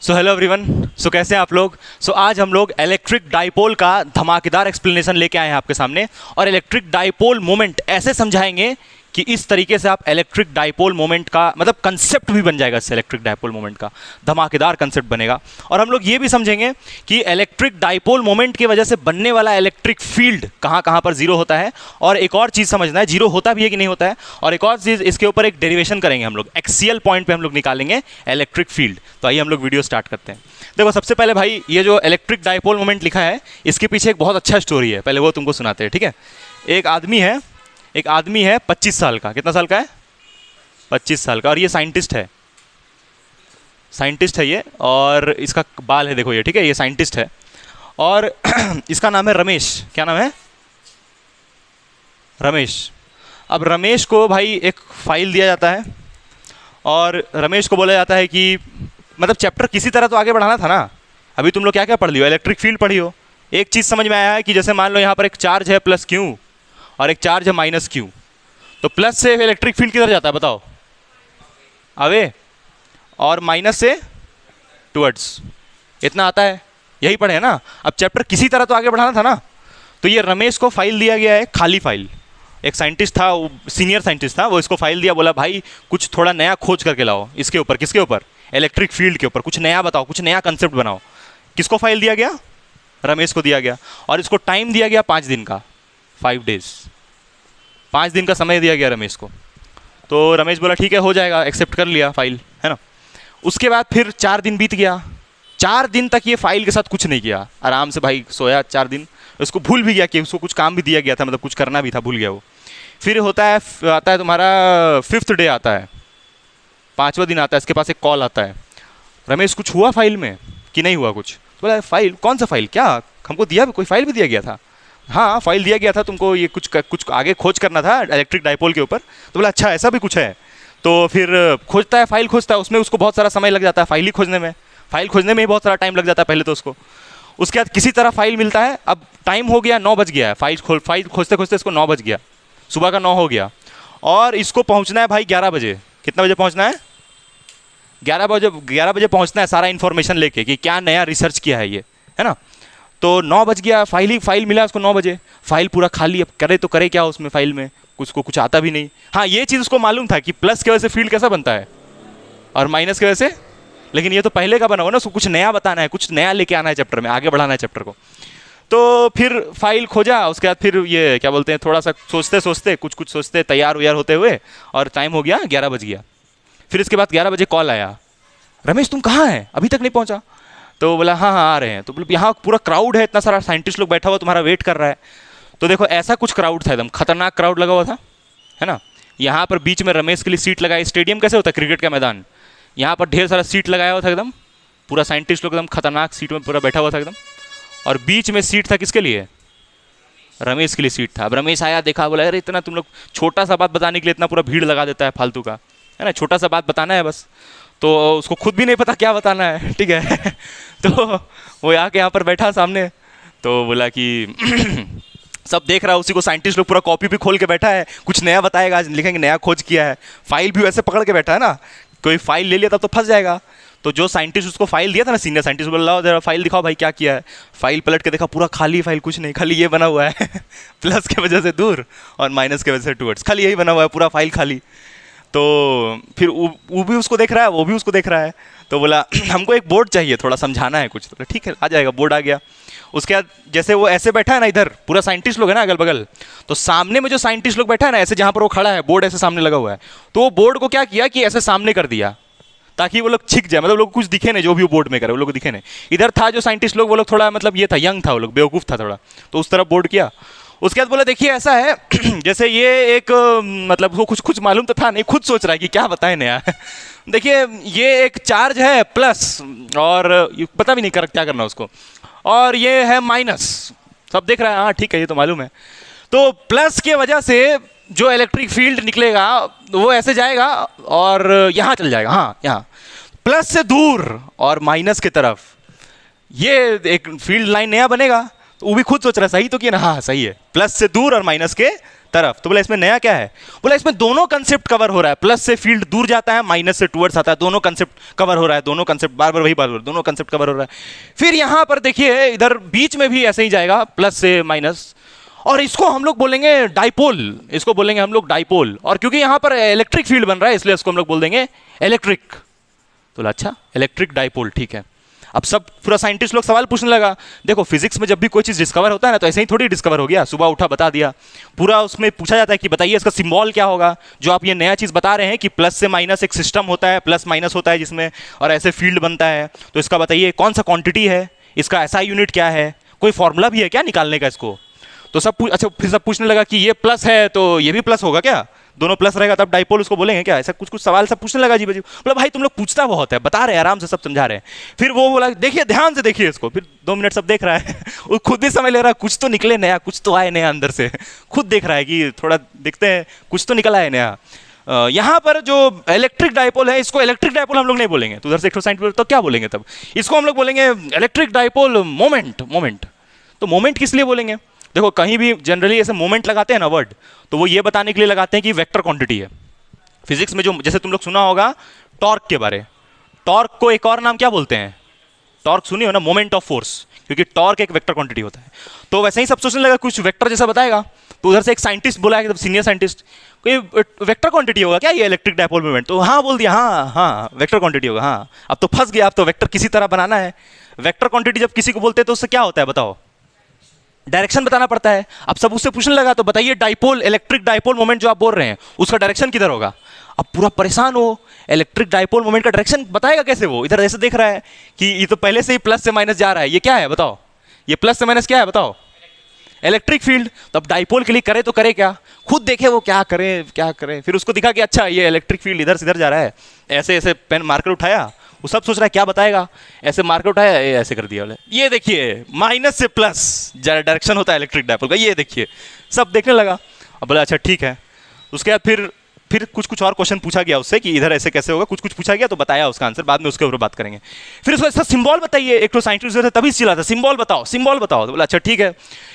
So hello everyone. सो कैसे हैं आप लोग। आज हम लोग इलेक्ट्रिक डाइपोल का धमाकेदार एक्सप्लेनेशन लेके आए हैं आपके सामने, और इलेक्ट्रिक डाइपोल मोमेंट ऐसे समझाएंगे कि इस तरीके से आप इलेक्ट्रिक डाइपोल मोमेंट का मतलब कंसेप्ट भी बन जाएगा। इससे इलेक्ट्रिक डाइपोल मोमेंट का धमाकेदार कंसेप्ट बनेगा। और हम लोग ये भी समझेंगे कि इलेक्ट्रिक डाइपोल मोमेंट की वजह से बनने वाला इलेक्ट्रिक फील्ड कहाँ कहाँ पर जीरो होता है, और एक और चीज़ समझना है जीरो होता भी है कि नहीं होता है, और एक और चीज़ इसके ऊपर एक डेरिवेशन करेंगे हम लोग, एक्सियल पॉइंट पे हम लोग निकालेंगे इलेक्ट्रिक फील्ड। तो आइए हम लोग वीडियो स्टार्ट करते हैं। देखो सबसे पहले भाई, ये जो इलेक्ट्रिक डाइपोल मोमेंट लिखा है इसके पीछे एक बहुत अच्छा स्टोरी है, पहले वो तुमको सुनाते हैं, ठीक है। एक आदमी है 25 साल का। कितना साल का है? 25 साल का। और ये साइंटिस्ट है ये, और इसका बाल है देखो ये, ठीक है। ये साइंटिस्ट है और इसका नाम है रमेश। क्या नाम है? रमेश। अब रमेश को भाई एक फाइल दिया जाता है और रमेश को बोला जाता है कि मतलब चैप्टर किसी तरह तो आगे बढ़ाना था ना। अभी तुम लोग क्या क्या पढ़ लियो? इलेक्ट्रिक फील्ड पढ़ी हो। एक चीज़ समझ में आया है कि जैसे मान लो यहाँ पर एक चार्ज है प्लस क्यू और एक चार्ज है माइनस क्यू, तो प्लस से इलेक्ट्रिक फील्ड किधर जाता है बताओ? अवे। और माइनस से टुवर्ड्स। इतना आता है, यही पढ़े है ना। अब चैप्टर किसी तरह तो आगे बढ़ाना था ना। तो ये रमेश को फाइल दिया गया है, खाली फाइल। एक साइंटिस्ट था, सीनियर साइंटिस्ट था, वो इसको फाइल दिया, बोला भाई कुछ थोड़ा नया खोज करके लाओ इसके ऊपर। किसके ऊपर? इलेक्ट्रिक फील्ड के ऊपर। कुछ नया बताओ, कुछ नया कंसेप्ट बनाओ। किसको फाइल दिया गया? रमेश को दिया गया। और इसको टाइम दिया गया 5 दिन का, 5 डेज। 5 दिन का समय दिया गया रमेश को। तो रमेश बोला ठीक है हो जाएगा, एक्सेप्ट कर लिया फाइल, है ना। उसके बाद फिर 4 दिन बीत गया। 4 दिन तक ये फाइल के साथ कुछ नहीं किया, आराम से भाई सोया 4 दिन। उसको भूल भी गया कि उसको कुछ काम भी दिया गया था, मतलब कुछ करना भी था, भूल गया वो। फिर आता है तुम्हारा 5th डे आता है, 5वां दिन आता है। इसके पास एक कॉल आता है, रमेश कुछ हुआ फाइल में कि नहीं हुआ कुछ? बोला फाइल? कौन सा फाइल? क्या हमको दिया? कोई फाइल भी दिया गया था? हाँ फाइल दिया गया था तुमको, ये कुछ आगे खोज करना था इलेक्ट्रिक डाइपोल के ऊपर। तो बोला अच्छा ऐसा भी कुछ है। तो फिर खोजता है, फाइल खोजता है, उसमें उसको बहुत सारा समय लग जाता है। फाइल खोजने में ही बहुत सारा टाइम लग जाता है पहले तो उसको। उसके बाद किसी तरह फाइल मिलता है। अब टाइम हो गया, 9 बज गया है। फाइल खोजते खोजते इसको 9 बज गया, सुबह का 9 हो गया। और इसको पहुँचना है भाई 11 बजे। कितना बजे पहुँचना है? 11 बजे पहुँचना है, सारा इन्फॉर्मेशन लेके कि क्या नया रिसर्च किया है ये, है ना। तो 9 बज गया, फाइल मिला उसको 9 बजे। फाइल पूरा खाली। अब करे तो करे क्या उसमें फाइल में? कुछ आता भी नहीं। हाँ ये चीज़ उसको मालूम था कि प्लस की वजह से फील्ड कैसा बनता है और माइनस की वजह से, लेकिन ये तो पहले का बना हुआ ना। उसको कुछ नया बताना है, कुछ नया लेके आना है चैप्टर में, आगे बढ़ाना है चैप्टर को। तो फिर फाइल खोजा। उसके बाद फिर ये क्या बोलते हैं, थोड़ा सा सोचते कुछ सोचते तैयार उयार होते हुए, और टाइम हो गया 11 बज गया। फिर इसके बाद 11 बजे कॉल आया, रमेश तुम कहाँ हैं, अभी तक नहीं पहुँचा? तो बोला हाँ आ रहे हैं। तो बोले यहाँ पूरा क्राउड है, इतना सारा साइंटिस्ट लोग बैठा हुआ तुम्हारा वेट कर रहा है। तो देखो ऐसा कुछ क्राउड था, एकदम खतरनाक क्राउड लगा हुआ था, है ना। यहाँ पर बीच में रमेश के लिए सीट लगाई। स्टेडियम कैसे होता है, क्रिकेट का मैदान, यहाँ पर ढेर सारा सीट लगाया हुआ था एकदम। पूरा साइंटिस्ट लोग एकदम खतरनाक सीट में पूरा बैठा हुआ था एकदम। और बीच में सीट था किसके लिए? रमेश के लिए सीट था। अब रमेश आया, देखा, बोला अरे इतना तुम लोग छोटा सा बात बताने के लिए इतना पूरा भीड़ लगा देता है फालतू का, है ना। छोटा सा बात बताना है बस। तो उसको खुद भी नहीं पता क्या बताना है, ठीक है। तो वो आके यहाँ पर बैठा सामने, तो बोला कि सब देख रहा है उसी को। साइंटिस्ट लोग पूरा कॉपी भी खोल के बैठा है, कुछ नया बताएगा, आज लिखेंगे नया खोज किया है। फाइल भी वैसे पकड़ के बैठा है ना, कोई फाइल ले लिया तब तो फंस जाएगा। तो जो साइंटिस्ट उसको फाइल दिया था ना, सीनियर साइंटिस्ट, बोला जरा फाइल दिखाओ भाई क्या किया है। फाइल पलट के देखा, पूरा खाली फाइल, कुछ नहीं, खाली ये बना हुआ है प्लस के वजह से दूर और माइनस के वजह से टुवर्ड्स, खाली यही बना हुआ है, पूरा फाइल खाली। तो फिर वो भी उसको देख रहा है, वो भी उसको देख रहा है। तो बोला हमको एक बोर्ड चाहिए, थोड़ा समझाना है कुछ। तो ठीक है आ जाएगा, बोर्ड आ गया। उसके बाद जैसे वो ऐसे बैठा है ना, इधर पूरा साइंटिस्ट लोग है ना अगल बगल, तो सामने में जो साइंटिस्ट लोग बैठा है ना, ऐसे जहाँ पर वो खड़ा है, बोर्ड ऐसे सामने लगा हुआ है, तो वो बोर्ड को क्या किया कि ऐसे सामने कर दिया ताकि वो लोग छिक जाए, मतलब लोग कुछ दिखे नहीं, जो भी वो बोर्ड में करे वो लोग दिखे नहीं। इधर था जो साइंटिस्ट लोग, वो लोग थोड़ा मतलब ये था, यंग था वो लोग, बेवकूफ़ था थोड़ा, तो उस तरफ बोर्ड किया। उसके बाद बोला देखिए ऐसा है जैसे ये एक मतलब वो कुछ मालूम तो था नहीं, खुद सोच रहा है कि क्या बताए नया देखिए ये एक चार्ज है प्लस, और पता भी नहीं कर क्या करना उसको, और ये है माइनस, सब देख रहा है, हाँ ठीक है ये तो मालूम है। तो प्लस के वजह से जो इलेक्ट्रिक फील्ड निकलेगा वो ऐसे जाएगा और यहाँ चल जाएगा, हाँ यहाँ प्लस से दूर और माइनस की तरफ ये एक फील्ड लाइन नया बनेगा। तो वो भी खुद सोच रहा है सही तो किया ना, हाँ सही है, प्लस से दूर और माइनस के तरफ। तो बोला इसमें नया क्या है, बोला इसमें दोनों कंसेप्ट कवर हो रहा है, प्लस से फील्ड दूर जाता है, माइनस से टुवर्ड्स आता है, दोनों कंसेप्ट कवर हो रहा है, दोनों कंसेप्ट बार बार वही बात हो रहा है, दोनों कंसेप्ट कवर हो रहा है। फिर यहां पर देखिए इधर बीच में भी ऐसे ही जाएगा, प्लस से माइनस, और इसको हम लोग बोलेंगे डाइपोल, इसको बोलेंगे हम लोग डाइपोल। और क्योंकि यहां पर इलेक्ट्रिक फील्ड बन रहा है इसलिए इसको हम लोग बोल देंगे इलेक्ट्रिक। तो अच्छा इलेक्ट्रिक डाइपोल, ठीक है। अब सब पूरा साइंटिस्ट लोग सवाल पूछने लगा, देखो फिजिक्स में जब भी कोई चीज डिस्कवर होता है ना तो ऐसे ही थोड़ी डिस्कवर हो गया, सुबह उठा बता दिया। पूरा उसमें पूछा जाता है कि बताइए इसका सिंबल क्या होगा, जो आप ये नया चीज बता रहे हैं कि प्लस से माइनस एक सिस्टम होता है, प्लस माइनस होता है जिसमें, और ऐसे फील्ड बनता है, तो इसका बताइए कौन सा क्वांटिटी है, इसका ऐसा यूनिट क्या है, कोई फॉर्मूला भी है क्या निकालने का इसको। तो सब अच्छा फिर सब पूछने लगा कि ये प्लस है तो ये भी प्लस होगा क्या, दोनों प्लस रहेगा तब डाइपोल उसको बोलेंगे क्या, ऐसा कुछ कुछ सवाल सब पूछने लगा। जी भाई बोला भाई तुम लोग पूछता बहुत है, बता रहे हैं आराम से सब समझा रहे हैं। फिर वो बोला देखिए ध्यान से देखिए इसको, फिर 2 मिनट सब देख रहा है वो खुद भी समझ ले रहा है कुछ तो निकले नया, कुछ तो आए नया अंदर से, खुद देख रहा है कि थोड़ा देखते हैं कुछ तो निकला है नया। यहाँ पर जो इलेक्ट्रिक डाइपोल है इसको इलेक्ट्रिक डाइपोल हम लोग नहीं बोलेंगे, तो उधर से इलेक्ट्रोसाइंटिस्ट तो क्या बोलेंगे तब, इसको हम लोग बोलेंगे इलेक्ट्रिक डाइपोल मोमेंट। मोमेंट तो मोमेंट किस लिए बोलेंगे, देखो कहीं भी जनरली ऐसे मोमेंट लगाते हैं ना वर्ड, तो वो ये बताने के लिए लगाते हैं कि वेक्टर क्वांटिटी है। फिजिक्स में जो जैसे तुम लोग सुना होगा टॉर्क के बारे, टॉर्क को एक और नाम क्या बोलते हैं, टॉर्क सुनी हो ना, मोमेंट ऑफ फोर्स, क्योंकि टॉर्क एक वेक्टर क्वांटिटी होता है। तो वैसे ही सब सोचने लगा कुछ वेक्टर जैसा बताएगा, तो उधर से एक साइंटिस्ट बोला है, सीनियर साइंटिस्ट, कोई वेक्टर क्वांटिटी होगा क्या ये इलेक्ट्रिक डाइपोल मोमेंट, तो हाँ बोल दिया, हाँ वेक्टर क्वांटिटी होगा। हाँ अब तो फंस गया, अब तो वेक्टर किसी तरह बनाना है। वेक्टर क्वांटिटी जब किसी को बोलते हैं तो उससे क्या होता है बताओ, डायरेक्शन बताना पड़ता है। अब सब उससे पूछने लगा तो बताइए डाइपोल, इलेक्ट्रिक डाइपोल मोमेंट जो आप बोल रहे हैं उसका डायरेक्शन किधर होगा। अब पूरा परेशान हो, इलेक्ट्रिक डाइपोल मोमेंट का डायरेक्शन बताएगा कैसे, वो इधर ऐसे देख रहा है कि ये तो पहले से ही प्लस से माइनस जा रहा है, ये क्या है बताओ, ये प्लस से माइनस क्या है बताओ, इलेक्ट्रिक फील्ड। तो अब डाइपोल के लिए करे तो करे क्या, खुद देखे वो क्या करे क्या करे। फिर उसको दिखा कि अच्छा ये इलेक्ट्रिक फील्ड इधर से इधर जा रहा है, ऐसे ऐसे पेन मार्कर उठाया, वो सब सोच रहा है क्या बताएगा, ऐसे मार्कर उठाया ऐसे कर दिया, बोले ये देखिए माइनस से प्लस डायरेक्शन होता है इलेक्ट्रिक डाइपोल का, ये देखिए। सब देखने लगा, अब बोला अच्छा ठीक है। उसके बाद फिर कुछ कुछ और क्वेश्चन पूछा गया उससे कि इधर ऐसे कैसे होगा, कुछ कुछ पूछा गया तो बताया उसका आंसर, बाद में उसके ऊपर बात करेंगे। फिर उसको ऐसा सिंबल बताइए, एक तो साइंटिस्ट जो थे तभी चिल्ला था सिंबल बताओ सिंबल बताओ, तो बोला अच्छा ठीक है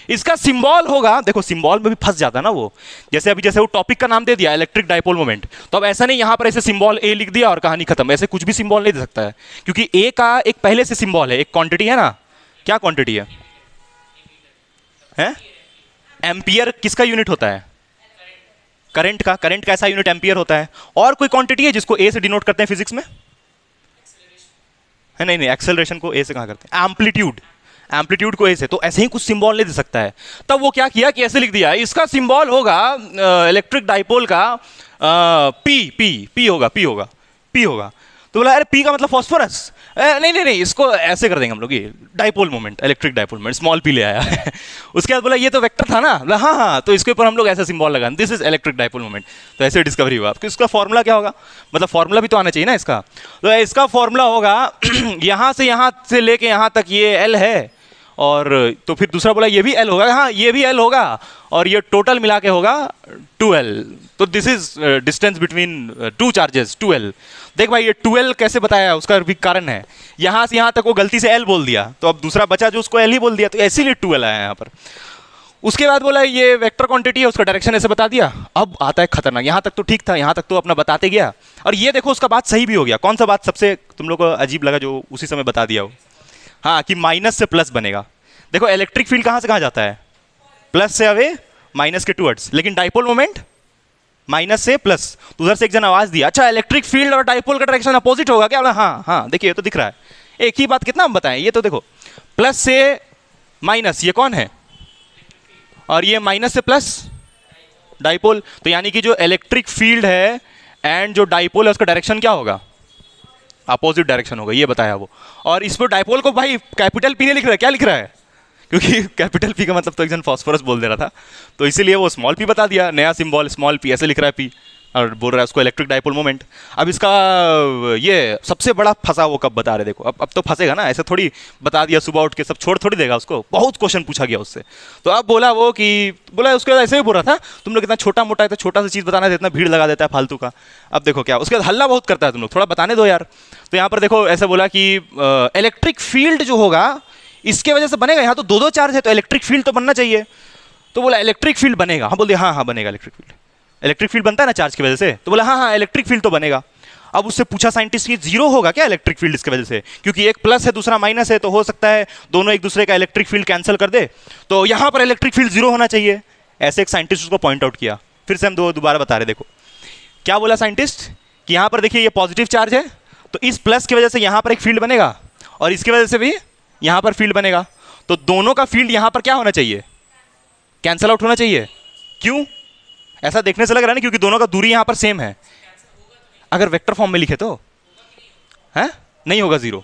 इसका सिंबल होगा। देखो सिंबल में भी फंस जाता है ना वो, जैसे अभी जैसे वो टॉपिक का नाम दे दिया इलेक्ट्रिक डाइपोल मोमेंट, तो अब ऐसा नहीं यहाँ पर ऐसे सिंबल ए लिख दिया और कहानी खत्म, ऐसे कुछ भी सिंबल नहीं दे सकता है, क्योंकि ए का एक पहले से सिंबल है, एक क्वांटिटी है ना, क्या क्वांटिटी है, एम्पियर किसका यूनिट होता है, करंट का, करंट का ऐसा यूनिट एम्पियर होता है। और कोई क्वांटिटी है जिसको ए से डिनोट करते हैं फिजिक्स में, है नहीं नहीं, एक्सेलरेशन को ए से कहाँ करते हैं, एम्पलीट्यूड, एम्पलीट्यूड को ए से, तो ऐसे ही कुछ सिंबल नहीं दे सकता है। तब वो क्या किया कि ऐसे लिख दिया इसका सिंबल होगा इलेक्ट्रिक डाइपोल का पी पी पी होगा पी होगा पी होगा। तो बोला अरे पी का मतलब फॉस्फोरस, नहीं नहीं नहीं इसको ऐसे कर देंगे हम लोग, ये dipole moment, electric dipole moment, small P ले आया उसके बाद बोला ये तो वेक्टर था ना, बोला हाँ हाँ, तो इसके ऊपर हम लोग ऐसा सिंबल लगा, this is electric dipole moment. तो ऐसे डिस्कवरी हुआ। आपको इसका फॉर्मूला क्या होगा, मतलब फॉर्मूला भी तो आना चाहिए ना इसका, तो इसका फॉर्मूला होगा यहाँ से लेके यहाँ तक ये एल है, और तो फिर दूसरा बोला ये भी एल होगा, हाँ ये भी एल होगा, और ये टोटल मिला के होगा 2L। तो this is distance between 2 charges 2L। देख भाई ये 2L कैसे बताया, उसका भी कारण है, यहाँ से यहाँ तक वो गलती से L बोल दिया, तो अब दूसरा बचा जो उसको L ही बोल दिया, तो इसीलिए 2L आया यहाँ पर। उसके बाद बोला ये वेक्टर क्वांटिटी है, उसका डायरेक्शन ऐसे बता दिया। अब आता है खतरनाक, यहाँ तक तो ठीक था, यहाँ तक तो अपना बताते गया, और ये देखो उसका बात सही भी हो गया। कौन सा बात सबसे तुम लोग को अजीब लगा जो उसी समय बता दिया हो, हाँ कि माइनस से प्लस बनेगा। देखो इलेक्ट्रिक फील्ड कहाँ से कहाँ जाता है, प्लस से अवे माइनस के टुवर्ड्स, लेकिन डाइपोल मोमेंट माइनस से प्लस। तो उधर से एक जन आवाज दिया अच्छा इलेक्ट्रिक फील्ड और डाइपोल का डायरेक्शन अपोजिट होगा क्या, हाँ हाँ देखिए तो दिख रहा है, एक ही बात कितना हम बताएं, ये तो देखो प्लस से माइनस ये कौन है, और ये माइनस से प्लस डाइपोल। तो यानी कि जो इलेक्ट्रिक फील्ड है एंड जो डाइपोल है उसका डायरेक्शन क्या होगा, अपोजिट डायरेक्शन होगा, ये बताया वो। और इस पर डाइपोल को भाई कैपिटल पी नहीं लिख रहा है, क्या लिख रहा है, क्योंकि कैपिटल पी का मतलब तो एक जन फॉस्फोरस बोल दे रहा था, तो इसीलिए वो स्मॉल पी बता दिया, नया सिंबल स्मॉल पी ऐसे लिख रहा है पी, और बोल रहा है उसको इलेक्ट्रिक डाइपोल मोमेंट। अब इसका ये सबसे बड़ा फंसा वो कब बता रहे, देखो अब तो फंसेगा ना, ऐसे थोड़ी बता दिया सुबह उठ के सब छोड़ थोड़ी देगा उसको, बहुत क्वेश्चन पूछा गया उससे। तो अब बोला वो कि बोला उसके बाद ऐसे ही बोल रहा था तुम लोग इतना छोटा मोटा है तो छोटा सी चीज़ बताना है, इतना भीड़ लगा देता है फालतू का। अब देखो क्या, उसके बाद हल्ला बहुत करता है, तुम लोग थोड़ा बताने दो यार। तो यहाँ पर देखो ऐसे बोला कि इलेक्ट्रिक फील्ड जो होगा इसके वजह से बनेगा, यहाँ तो 2-2 चार्ज है तो इलेक्ट्रिक फील्ड तो बनना चाहिए। तो बोला इलेक्ट्रिक फील्ड बनेगा। हाँ बोल दिया, हाँ हाँ बनेगा इलेक्ट्रिक फील्ड। इलेक्ट्रिक फील्ड बनता है ना चार्ज की वजह से, तो बोला हाँ हाँ इलेक्ट्रिक फील्ड तो बनेगा। अब उससे पूछा साइंटिस्ट कि जीरो होगा क्या इलेक्ट्रिक फील्ड इसकी वजह से, क्योंकि एक प्लस है दूसरा माइनस है, तो हो सकता है दोनों एक दूसरे का इलेक्ट्रिक फील्ड कैंसिल कर दे, तो यहां पर इलेक्ट्रिक फील्ड जीरो होना चाहिए। ऐसे एक साइंटिस्ट उसको पॉइंट आउट किया। फिर से हम दोबारा बता रहे, देखो क्या बोला साइंटिस्ट कि यहां पर देखिए ये पॉजिटिव चार्ज है, तो इस प्लस की वजह से यहां पर एक फील्ड बनेगा और इसकी वजह से भी यहां पर फील्ड बनेगा, तो दोनों का फील्ड यहां पर क्या होना चाहिए, कैंसिल आउट होना चाहिए। क्यों? ऐसा देखने से लग रहा है ना, क्योंकि दोनों का दूरी यहां पर सेम है। अगर वेक्टर फॉर्म में लिखे तो है नहीं होगा जीरो।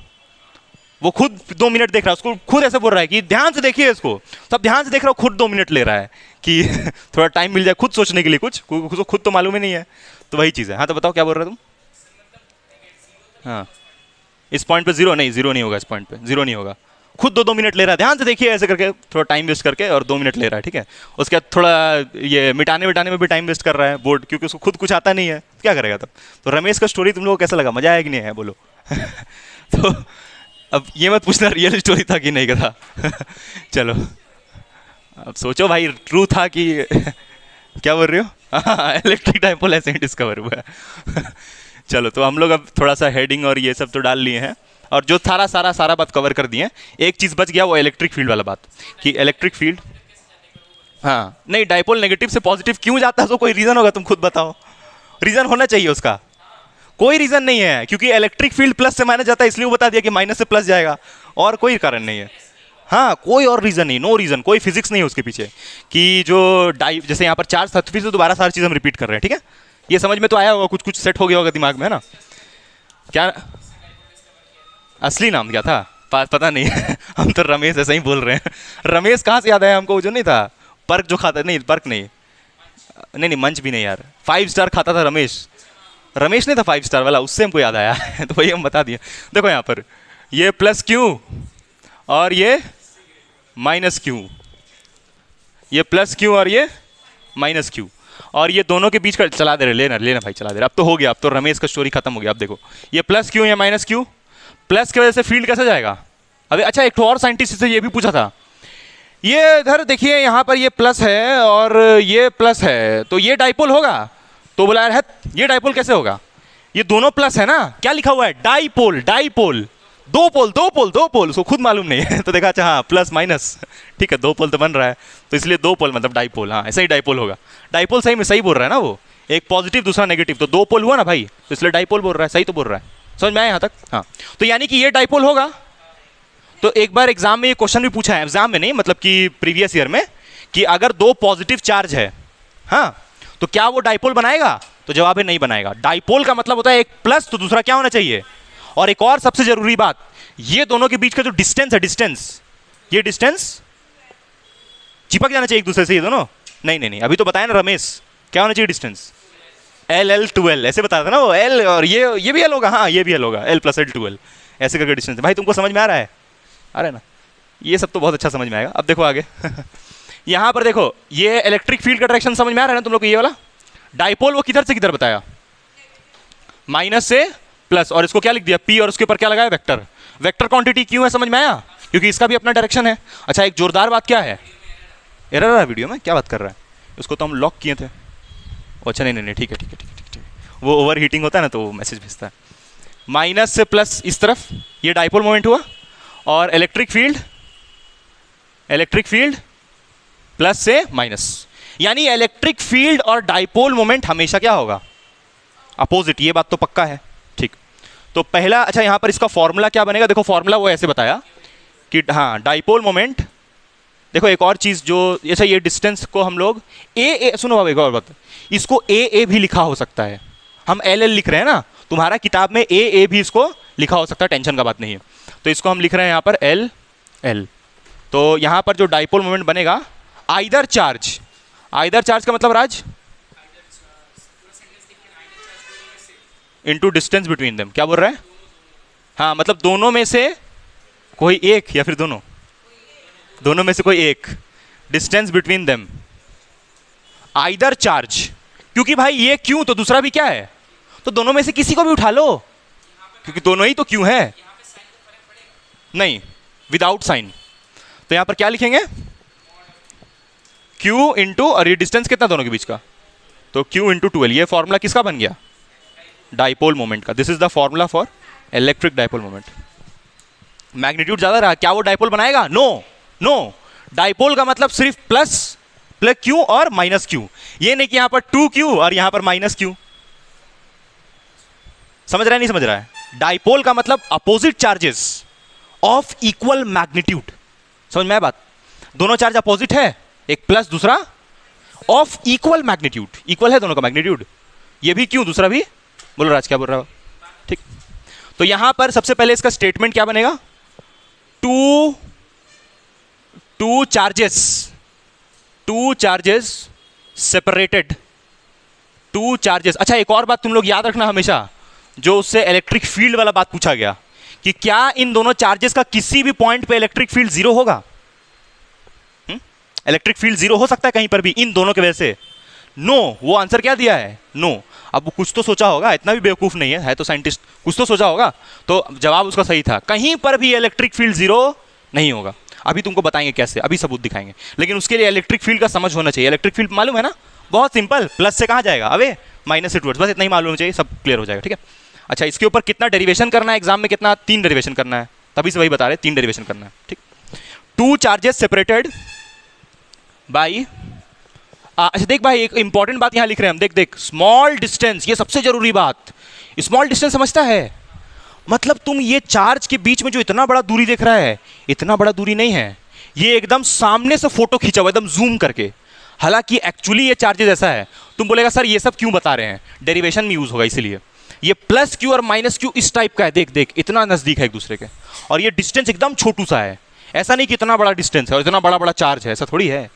वो खुद 2 मिनट देख रहा है, उसको खुद ऐसे बोल रहा है कि ध्यान से देखिए इसको, सब ध्यान से देख रहा हो, खुद 2 मिनट ले रहा है कि थोड़ा टाइम मिल जाए खुद सोचने के लिए, कुछ खुद तो मालूम ही नहीं है। तो वही चीज़ है। हाँ तो बताओ क्या बोल रहे हो तुम? हाँ इस पॉइंट पे जीरो नहीं होगा, इस पॉइंट पे जीरो नहीं होगा। खुद 2 मिनट ले रहा है, ध्यान से देखिए ऐसे करके, थोड़ा टाइम वेस्ट करके, और 2 मिनट ले रहा है, ठीक है। उसके बाद थोड़ा ये मिटाने में भी टाइम वेस्ट कर रहा है बोर्ड, क्योंकि उसको खुद कुछ आता नहीं है, क्या करेगा तब। तो रमेश का स्टोरी तुम लोगों को कैसा लगा, मजा आया कि नहीं है बोलो? तो अब ये मत पूछना रियल स्टोरी था कि नहीं का था। चलो अब सोचो भाई, ट्रू था कि क्या बोल रहे हो? इलेक्ट्रिक डाइपोल ऐसे ही डिस्कवर हुआ है। चलो तो हम लोग अब थोड़ा सा हेडिंग और ये सब तो डाल लिए हैं, और जो सारा बात कवर कर दिए। एक चीज़ बच गया, वो इलेक्ट्रिक फील्ड वाला बात, कि इलेक्ट्रिक फील्ड, हाँ नहीं डाइपोल नेगेटिव से पॉजिटिव क्यों जाता है, तो कोई रीज़न होगा, तुम खुद बताओ। रीज़न होना चाहिए उसका, कोई रीज़न नहीं है, क्योंकि इलेक्ट्रिक फील्ड प्लस से माइनस जाता है, इसलिए वो बता दिया कि माइनस से प्लस जाएगा, और कोई कारण नहीं है। हाँ कोई और रीज़न नहीं, नो रीज़न, कोई फिजिक्स नहीं है उसके पीछे कि जो जैसे यहाँ पर चार्ज था, फिर से दोबारा सारी चीज़ हम रिपीट कर रहे हैं, ठीक है। ये समझ में तो आया होगा, कुछ सेट हो गया होगा दिमाग में, है ना। क्या असली नाम क्या था पता नहीं है। हम तो रमेश ऐसे ही बोल रहे हैं। रमेश कहाँ से याद आया हमको, जो नहीं था पर्क जो खाता, नहीं पर्क नहीं मंच भी नहीं यार, 5 स्टार खाता था रमेश। रमेश नहीं था 5 स्टार वाला, उससे हमको याद आया। तो वही हम बता दिए। देखो यहाँ पर ये प्लस क्यू और ये माइनस क्यू, ये प्लस क्यू और ये माइनस क्यू, और ये दोनों के बीच का चला दे रहे, लेना भाई चला दे रहे। अब तो हो गया, अब तो रमेश का स्टोरी खत्म हो गया। अब देखो ये प्लस क्यू या माइनस क्यू, प्लस की वजह से फील्ड कैसे जाएगा। अबे अच्छा एक और साइंटिस्ट से ये भी पूछा था, ये इधर देखिए यहाँ पर ये प्लस है और ये प्लस है, तो ये डाइपोल होगा। तो बोला यार ये डाइपोल कैसे होगा, ये दोनों प्लस है ना, क्या लिखा हुआ है डाइपोल, दो पोल, उसको खुद मालूम नहीं है। तो देखा अच्छा हाँ प्लस माइनस, ठीक है 2 पोल तो बन रहा है, तो इसलिए 2 पोल मतलब डाइपोल। हाँ ऐसा ही डाइपोल होगा। डाइपोल सही में सही बोल रहा है ना वो, एक पॉजिटिव दूसरा नेगेटिव, तो 2 पोल हुआ ना भाई, तो इसलिए डाइपोल बोल रहा है, सही तो बोल रहा है। समझ में आया यहाँ तक? हाँ तो यानी कि ये डाइपोल होगा। तो एक बार एग्जाम में ये क्वेश्चन भी पूछा है, एग्जाम में नहीं मतलब कि प्रीवियस ईयर में, कि अगर 2 पॉजिटिव चार्ज है, हाँ तो क्या वो डाइपोल बनाएगा? तो जवाब है नहीं बनाएगा। डाइपोल का मतलब होता है एक प्लस तो दूसरा क्या होना चाहिए। और एक और सबसे जरूरी बात, ये दोनों के बीच का जो डिस्टेंस है, ये डिस्टेंस चिपक जाना चाहिए एक दूसरे से, ये दोनों नहीं, अभी तो बताया ना रमेश, क्या होना चाहिए डिस्टेंस, L 2L, ऐसे बताया था ना वो, L और ये भी L होगा, हाँ ये भी L होगा, L + L 2L, ऐसे करके डिस्टेंस। भाई तुमको समझ में आ रहा है? अरे ना ये सब तो बहुत अच्छा समझ में आएगा। अब देखो आगे। यहाँ पर देखो ये इलेक्ट्रिक फील्ड का डायरेक्शन समझ में आ रहा है ना तुम लोग को, ये वाला डाइपोल वो किधर से किधर बताया, माइनस से प्लस, और इसको क्या लिख दिया P, और उसके ऊपर क्या लगाया वेक्टर क्वांटिटी क्यों है, समझ में आया? क्योंकि इसका भी अपना डायरेक्शन है। अच्छा एक जोरदार बात क्या है, एरर है वीडियो में, क्या बात कर रहा है, उसको तो हम लॉक किए थे। अच्छा नहीं ठीक है, वो ओवर हीटिंग होता है ना तो वो मैसेज भेजता है। माइनस से प्लस इस तरफ ये डाइपोल मोमेंट हुआ, और इलेक्ट्रिक फील्ड प्लस से माइनस, यानी इलेक्ट्रिक फील्ड और डाइपोल मोमेंट हमेशा क्या होगा, अपोजिट। ये बात तो पक्का है, ठीक। तो पहला अच्छा यहाँ पर इसका फॉर्मूला क्या बनेगा, देखो फॉर्मूला वो ऐसे बताया कि हाँ डाइपोल मोमेंट, देखो एक और चीज़ जो ऐसा, ये डिस्टेंस को हम लोग ए सुनो बाबा एक और बात, इसको ए भी लिखा हो सकता है, हम L लिख रहे हैं ना, तुम्हारा किताब में ए भी इसको लिखा हो सकता है, टेंशन का बात नहीं है। तो इसको हम लिख रहे हैं यहाँ पर L। तो यहाँ पर जो डाइपोल मोमेंट बनेगा, आइदर चार्ज का मतलब राज इनटू डिस्टेंस बिटवीन देम, क्या बोल रहा है? हाँ मतलब दोनों में से कोई एक, या फिर दोनों में से कोई एक, distance between them, either charge, क्योंकि भाई ये क्यों तो दूसरा भी क्या है, तो दोनों में से किसी को भी उठा लो, क्योंकि दोनों ही तो क्यों है। नहीं विदाउट साइन, तो यहां पर क्या लिखेंगे, Q इंटू, और ये डिस्टेंस कितना दोनों के बीच का, तो Q इंटू 12, ये फॉर्मूला किसका बन गया, डाइपोल मोमेंट का। This is the formula for electric dipole moment. Magnitude ज्यादा रहा, क्या वो डाइपोल बनाएगा, नो नो। डाइपोल का मतलब सिर्फ प्लस प्लस Q और माइनस Q, ये नहीं कि यहां पर 2Q और यहां पर माइनस Q। समझ रहा है नहीं समझ रहा है? डाइपोल का मतलब opposite charges of equal magnitude. समझ में आया बात? दोनों चार्ज अपोजिट है, एक प्लस दूसरा ऑफ इक्वल मैग्नीट्यूड, इक्वल है दोनों का मैग्नीट्यूड, ये भी Q दूसरा भी। बोलो राज क्या बोल रहा हो? ठीक, तो यहां पर सबसे पहले इसका स्टेटमेंट क्या बनेगा, to charges separated, two charges. अच्छा एक और बात तुम लोग याद रखना हमेशा, जो उससे इलेक्ट्रिक फील्ड वाला बात पूछा गया कि क्या इन दोनों चार्जेस का किसी भी पॉइंट पे इलेक्ट्रिक फील्ड जीरो होगा? इलेक्ट्रिक फील्ड जीरो हो सकता है कहीं पर भी इन दोनों की वजह से? नो। वो आंसर क्या दिया है, नो। अब वो कुछ तो सोचा होगा, इतना भी बेवकूफ नहीं है तो साइंटिस्ट, कुछ तो सोचा होगा, तो जवाब उसका सही था, कहीं पर भी इलेक्ट्रिक फील्ड जीरो नहीं होगा। अभी तुमको बताएंगे कैसे, अभी सबूत दिखाएंगे, लेकिन उसके लिए इलेक्ट्रिक फील्ड का समझ होना चाहिए। इलेक्ट्रिक फील्ड मालूम है ना, बहुत सिंपल, प्लस से कहाँ जाएगा, अबे माइनस से टूवर्ड्स, बस इतना ही मालूम चाहिए, सब क्लियर हो जाएगा। ठीक है, अच्छा इसके ऊपर कितना डेरिवेशन करना है एग्जाम में, कितना, 3 डेरिवेशन करना है, तभी से वही बता रहे 3 डेरिवेशन करना है। ठीक, टू चार्जेस सेपरेटेड बाई, अच्छा देख भाई एक इंपॉर्टेंट बात यहां लिख रहे हैं हम, देख देख, स्मॉल डिस्टेंस, ये सबसे जरूरी बात। स्मॉल डिस्टेंस समझता है, मतलब तुम ये चार्ज के बीच में जो इतना बड़ा दूरी देख रहा है, इतना बड़ा दूरी नहीं है, ये एकदम सामने से फोटो खींचा हुआ एकदम जूम करके। हालांकि एक्चुअली ये चार्जेस ऐसा है, तुम बोलेगा सर ये सब क्यों बता रहे हैं, डेरिवेशन में यूज होगा इसीलिए। ये प्लस Q और माइनस Q इस टाइप का है, देख देख इतना नजदीक है एक दूसरे के, और ये डिस्टेंस एकदम छोटू सा है, ऐसा नहीं कि इतना बड़ा डिस्टेंस है और इतना बड़ा बड़ा चार्ज है, ऐसा थोड़ी है।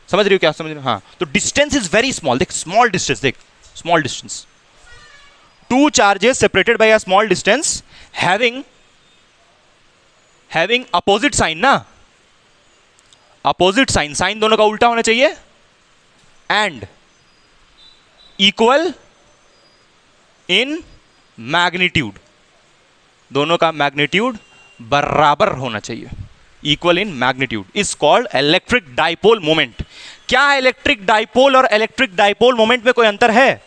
समझ रही हो क्या, समझ रहे हो? हाँ, तो डिस्टेंस इज वेरी स्मॉल, देख स्मॉल डिस्टेंस, देख small distance, two charges separated by a small distance having opposite sign ना, अपोजिट साइन, साइन दोनों का उल्टा होना चाहिए, एंड इक्वल इन मैग्नीट्यूड, दोनों का मैग्नीट्यूड बराबर होना चाहिए, equal in magnitude, is called electric dipole moment. क्या इलेक्ट्रिक डाइपोल और इलेक्ट्रिक डाइपोल मोमेंट में कोई अंतर है?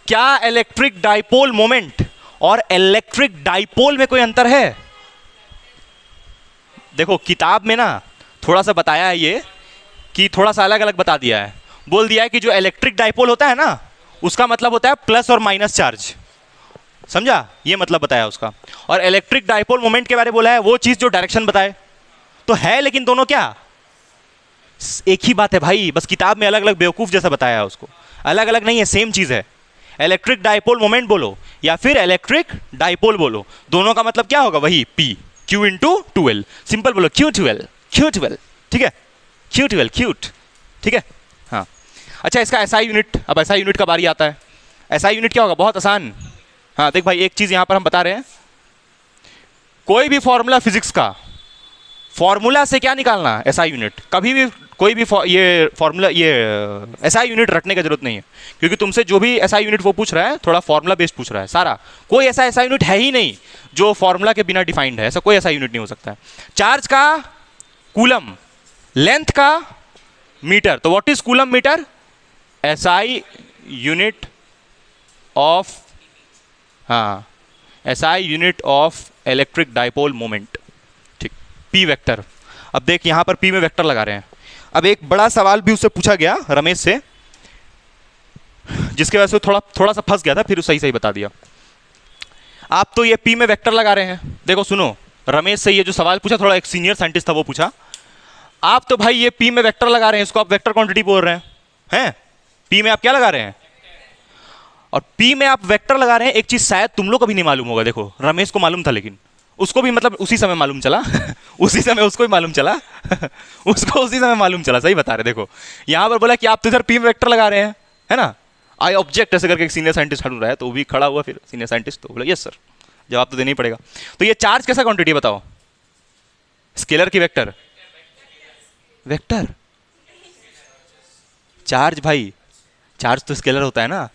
क्या इलेक्ट्रिक डाइपोल मोमेंट और इलेक्ट्रिक डाइपोल में कोई अंतर है? देखो किताब में ना थोड़ा सा बताया है ये, कि थोड़ा सा अलग अलग बता दिया है, बोल दिया है कि जो इलेक्ट्रिक डाइपोल होता है ना, उसका मतलब होता है प्लस और माइनस चार्ज, समझा, ये मतलब बताया उसका। और इलेक्ट्रिक डाइपोल मोमेंट के बारे में बोला है वो चीज जो डायरेक्शन बताए, तो है लेकिन दोनों क्या एक ही बात है भाई, बस किताब में अलग अलग बेवकूफ जैसा बताया है उसको, अलग अलग नहीं है, सेम चीज है। इलेक्ट्रिक डाइपोल मोमेंट बोलो या फिर इलेक्ट्रिक डाइपोल बोलो, दोनों का मतलब क्या होगा, वही P Q into 2L, simple बोलो Q2L, ठीक है, Q2L क्यूट, ठीक है। हाँ अच्छा, इसका SI यूनिट, अब SI यूनिट का बारी आता है। SI यूनिट क्या होगा, बहुत आसान। हाँ देख भाई, एक चीज यहां पर हम बता रहे हैं, कोई भी फॉर्मूला फिजिक्स का, फॉर्मूला से क्या निकालना, SI यूनिट, कभी भी कोई भी ये फॉर्मूला, ये SI यूनिट रटने की जरूरत नहीं है, क्योंकि तुमसे जो भी SI यूनिट वो पूछ रहा है थोड़ा फॉर्मूला बेस्ड पूछ रहा है सारा, कोई ऐसा SI यूनिट है ही नहीं जो फॉर्मूला के बिना डिफाइंड है, ऐसा कोई SI यूनिट नहीं हो सकता है। चार्ज का कूलम, लेंथ का मीटर, तो what is coulomb metre, SI unit of, हाँ SI unit of electric dipole moment, ठीक, P वेक्टर। अब देख यहां पर P में वेक्टर लगा रहे हैं। अब एक बड़ा सवाल भी उससे पूछा गया रमेश से, जिसके वजह से थोड़ा सा फंस गया था, फिर सही बता दिया। आप तो ये P में वेक्टर लगा रहे हैं, देखो सुनो, रमेश से ये जो सवाल पूछा, थोड़ा एक सीनियर साइंटिस्ट था वो पूछा, आप तो भाई ये P में वेक्टर लगा रहे हैं, इसको आप वेक्टर क्वांटिटी बोल रहे हैं, P में आप क्या लगा रहे हैं, और P में आप वेक्टर लगा रहे हैं। एक चीज शायद तुम लोग को भी नहीं मालूम होगा, देखो रमेश को मालूम था, लेकिन उसको भी मतलब उसी समय मालूम चला उसी समय उसको भी मालूम चला उसको उसी समय मालूम चला, सही बता रहे। देखो यहां पर बोला कि आप तो इधर P में वेक्टर लगा रहे हैं, है ना, आई ऑब्जेक्ट ऐसे करके एक सीनियर साइंटिस्ट खड़ा रहा है, तो वो भी खड़ा हुआ, फिर सीनियर साइंटिस्ट तो बोला यस सर, जवाब तो देना ही पड़ेगा। तो ये चार्ज कैसा क्वांटिटी है बताओ, स्केलर की वेक्टर, वेक्टर चार्ज, भाई चार्ज तो स्केलर होता है ना,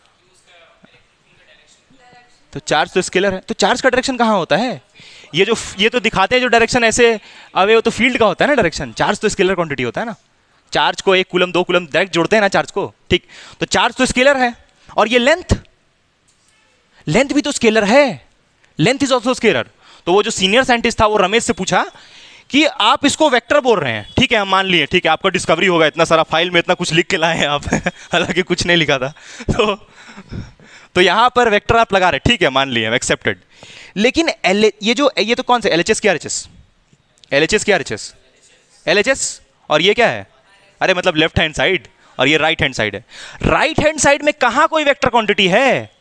तो चार्ज तो स्केलर है, तो चार्ज का डायरेक्शन कहां होता है, ये तो दिखाते हैं जो डायरेक्शन ऐसे अवे, वो तो फील्ड का होता है ना डायरेक्शन। चार्ज तो स्केलर क्वांटिटी होता है ना, चार्ज को 1 कूलम 2 कूलम डायरेक्ट जोड़ते हैं ना चार्ज को, ठीक। तो चार्ज तो स्केलर है, और ये लेंथ भी तो स्केलर है, लेंथ इज ऑल्सो स्केलर। तो वो जो सीनियर साइंटिस्ट था वो रमेश से पूछा कि आप इसको वेक्टर बोल रहे हैं, ठीक है हम मान लिए, ठीक है आपका डिस्कवरी होगा, इतना सारा फाइल में इतना कुछ लिख के लाए हैं आप हालांकि कुछ नहीं लिखा था तो यहां पर वेक्टर आप लगा रहे, ठीक है मान लिए, एक्सेप्टेड। लेकिन ये तो कौन सा LHS क्या RHS, LHS क्या RHS, LHS, और ये क्या है, अरे मतलब लेफ्ट हैंड साइड, और ये राइट हैंड साइड है। राइट हैंड साइड में कहां कोई वेक्टर क्वांटिटी है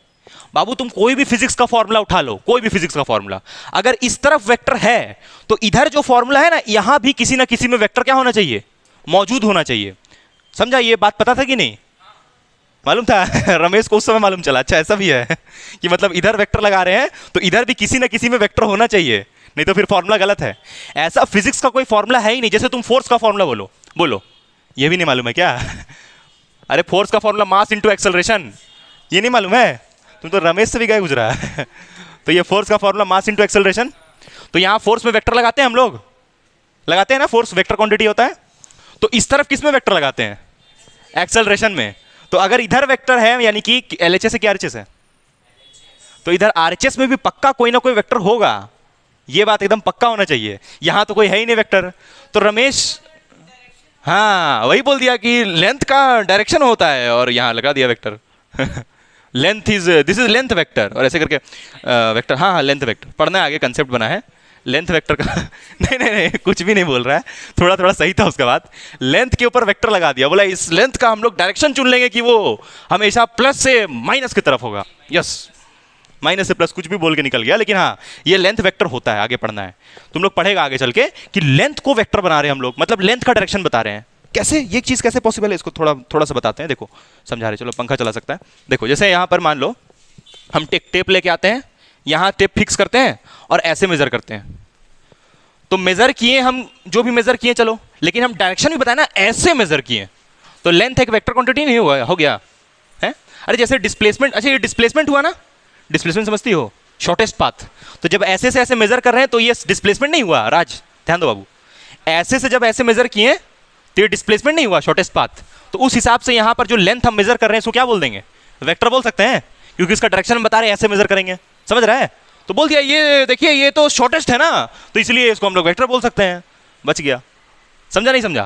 बाबू? तुम कोई भी फिजिक्स का फॉर्मूला उठा लो, कोई भी फिजिक्स का फॉर्मूला, अगर इस तरफ वेक्टर है तो इधर जो फॉर्मूला है ना, यहां भी किसी ना किसी में वेक्टर क्या होना चाहिए, मौजूद होना चाहिए। समझा? ये बात पता था कि नहीं? मालूम था रमेश को उस समय मालूम चला, अच्छा ऐसा भी है कि मतलब इधर वेक्टर लगा रहे हैं तो इधर भी किसी ना किसी में वेक्टर होना चाहिए, नहीं तो फिर फॉर्मूला गलत है। ऐसा फिजिक्स का कोई फॉर्मूला है ही नहीं। जैसे तुम फोर्स का फॉर्मूला बोलो, ये भी नहीं मालूम है क्या अरे फोर्स का फॉर्मूला मास इंटू एक्सेलरेशन, ये नहीं मालूम है? तुम तो रमेश से भी गए गुजरा है तो ये फोर्स का फॉर्मूला मास इंटू एक्सेलरेशन। तो यहाँ फोर्स में वेक्टर लगाते हैं हम लोग, लगाते हैं ना, फोर्स वेक्टर क्वांटिटी होता है। तो इस तरफ किस में वेक्टर लगाते हैं? एक्सेलरेशन में। तो अगर इधर वेक्टर है यानी कि LHS है क्या RHS है, तो इधर RHS में भी पक्का कोई ना कोई वेक्टर होगा, ये बात एकदम पक्का होना चाहिए। यहां तो कोई है ही नहीं वेक्टर। तो रमेश हाँ वही बोल दिया कि लेंथ का डायरेक्शन होता है, और यहां लगा दिया vector length is, this is length vector, और ऐसे करके वेक्टर, हाँ लेंथ वेक्टर पढ़ना है, आगे कंसेप्ट बना है लेंथ वेक्टर का नहीं कुछ भी नहीं बोल रहा है, थोड़ा सही था उसका बात। लेंथ के ऊपर वेक्टर लगा दिया, बोला इस लेंथ का हम लोग डायरेक्शन चुन लेंगे कि वो हमेशा प्लस से माइनस की तरफ होगा। यस, माइनस से प्लस कुछ भी बोल के निकल गया, लेकिन हाँ ये लेंथ वेक्टर होता है। आगे पढ़ना है, तुम लोग पढ़ेगा आगे चल के कि लेंथ को वेक्टर बना रहे हैं हम लोग, मतलब लेंथ का डायरेक्शन बता रहे हैं। कैसे ये चीज़ कैसे पॉसिबल है, इसको थोड़ा सा बताते हैं। देखो समझा रहे, चलो पंखा चला सकता है। देखो जैसे यहाँ पर मान लो हम टेप लेके आते हैं, यहाँ टेप फिक्स करते हैं और ऐसे मेजर करते हैं। तो मेजर किए हम, जो भी मेजर किए चलो, लेकिन हम डायरेक्शन भी बताए ना, ऐसे मेजर किए, तो लेंथ एक वेक्टर क्वांटिटी नहीं हुआ, हो गया है। अरे जैसे डिस्प्लेसमेंट, अच्छा ये डिस्प्लेसमेंट हुआ ना, डिस्प्लेसमेंट समझती हो, शॉर्टेस्ट पाथ। तो जब ऐसे से ऐसे मेजर कर रहे हैं तो ये डिस्प्लेसमेंट नहीं हुआ, राज ध्यान दो बाबू, ऐसे से जब ऐसे मेजर किए तो ये डिस्प्लेसमेंट नहीं हुआ, शॉर्टेस्ट पाथ। तो उस हिसाब से यहाँ पर जो लेंथ हम मेजर कर रहे हैं इसको क्या बोल देंगे, वेक्टर बोल सकते हैं, क्योंकि इसका डायरेक्शन बता रहे हैं ऐसे मेजर करेंगे, समझ रहा है? तो बोल दिया ये देखिए ये तो शॉर्टेस्ट है ना, तो इसलिए इसको हम लोग वेक्टर बोल सकते हैं। बच गया, समझा नहीं समझा?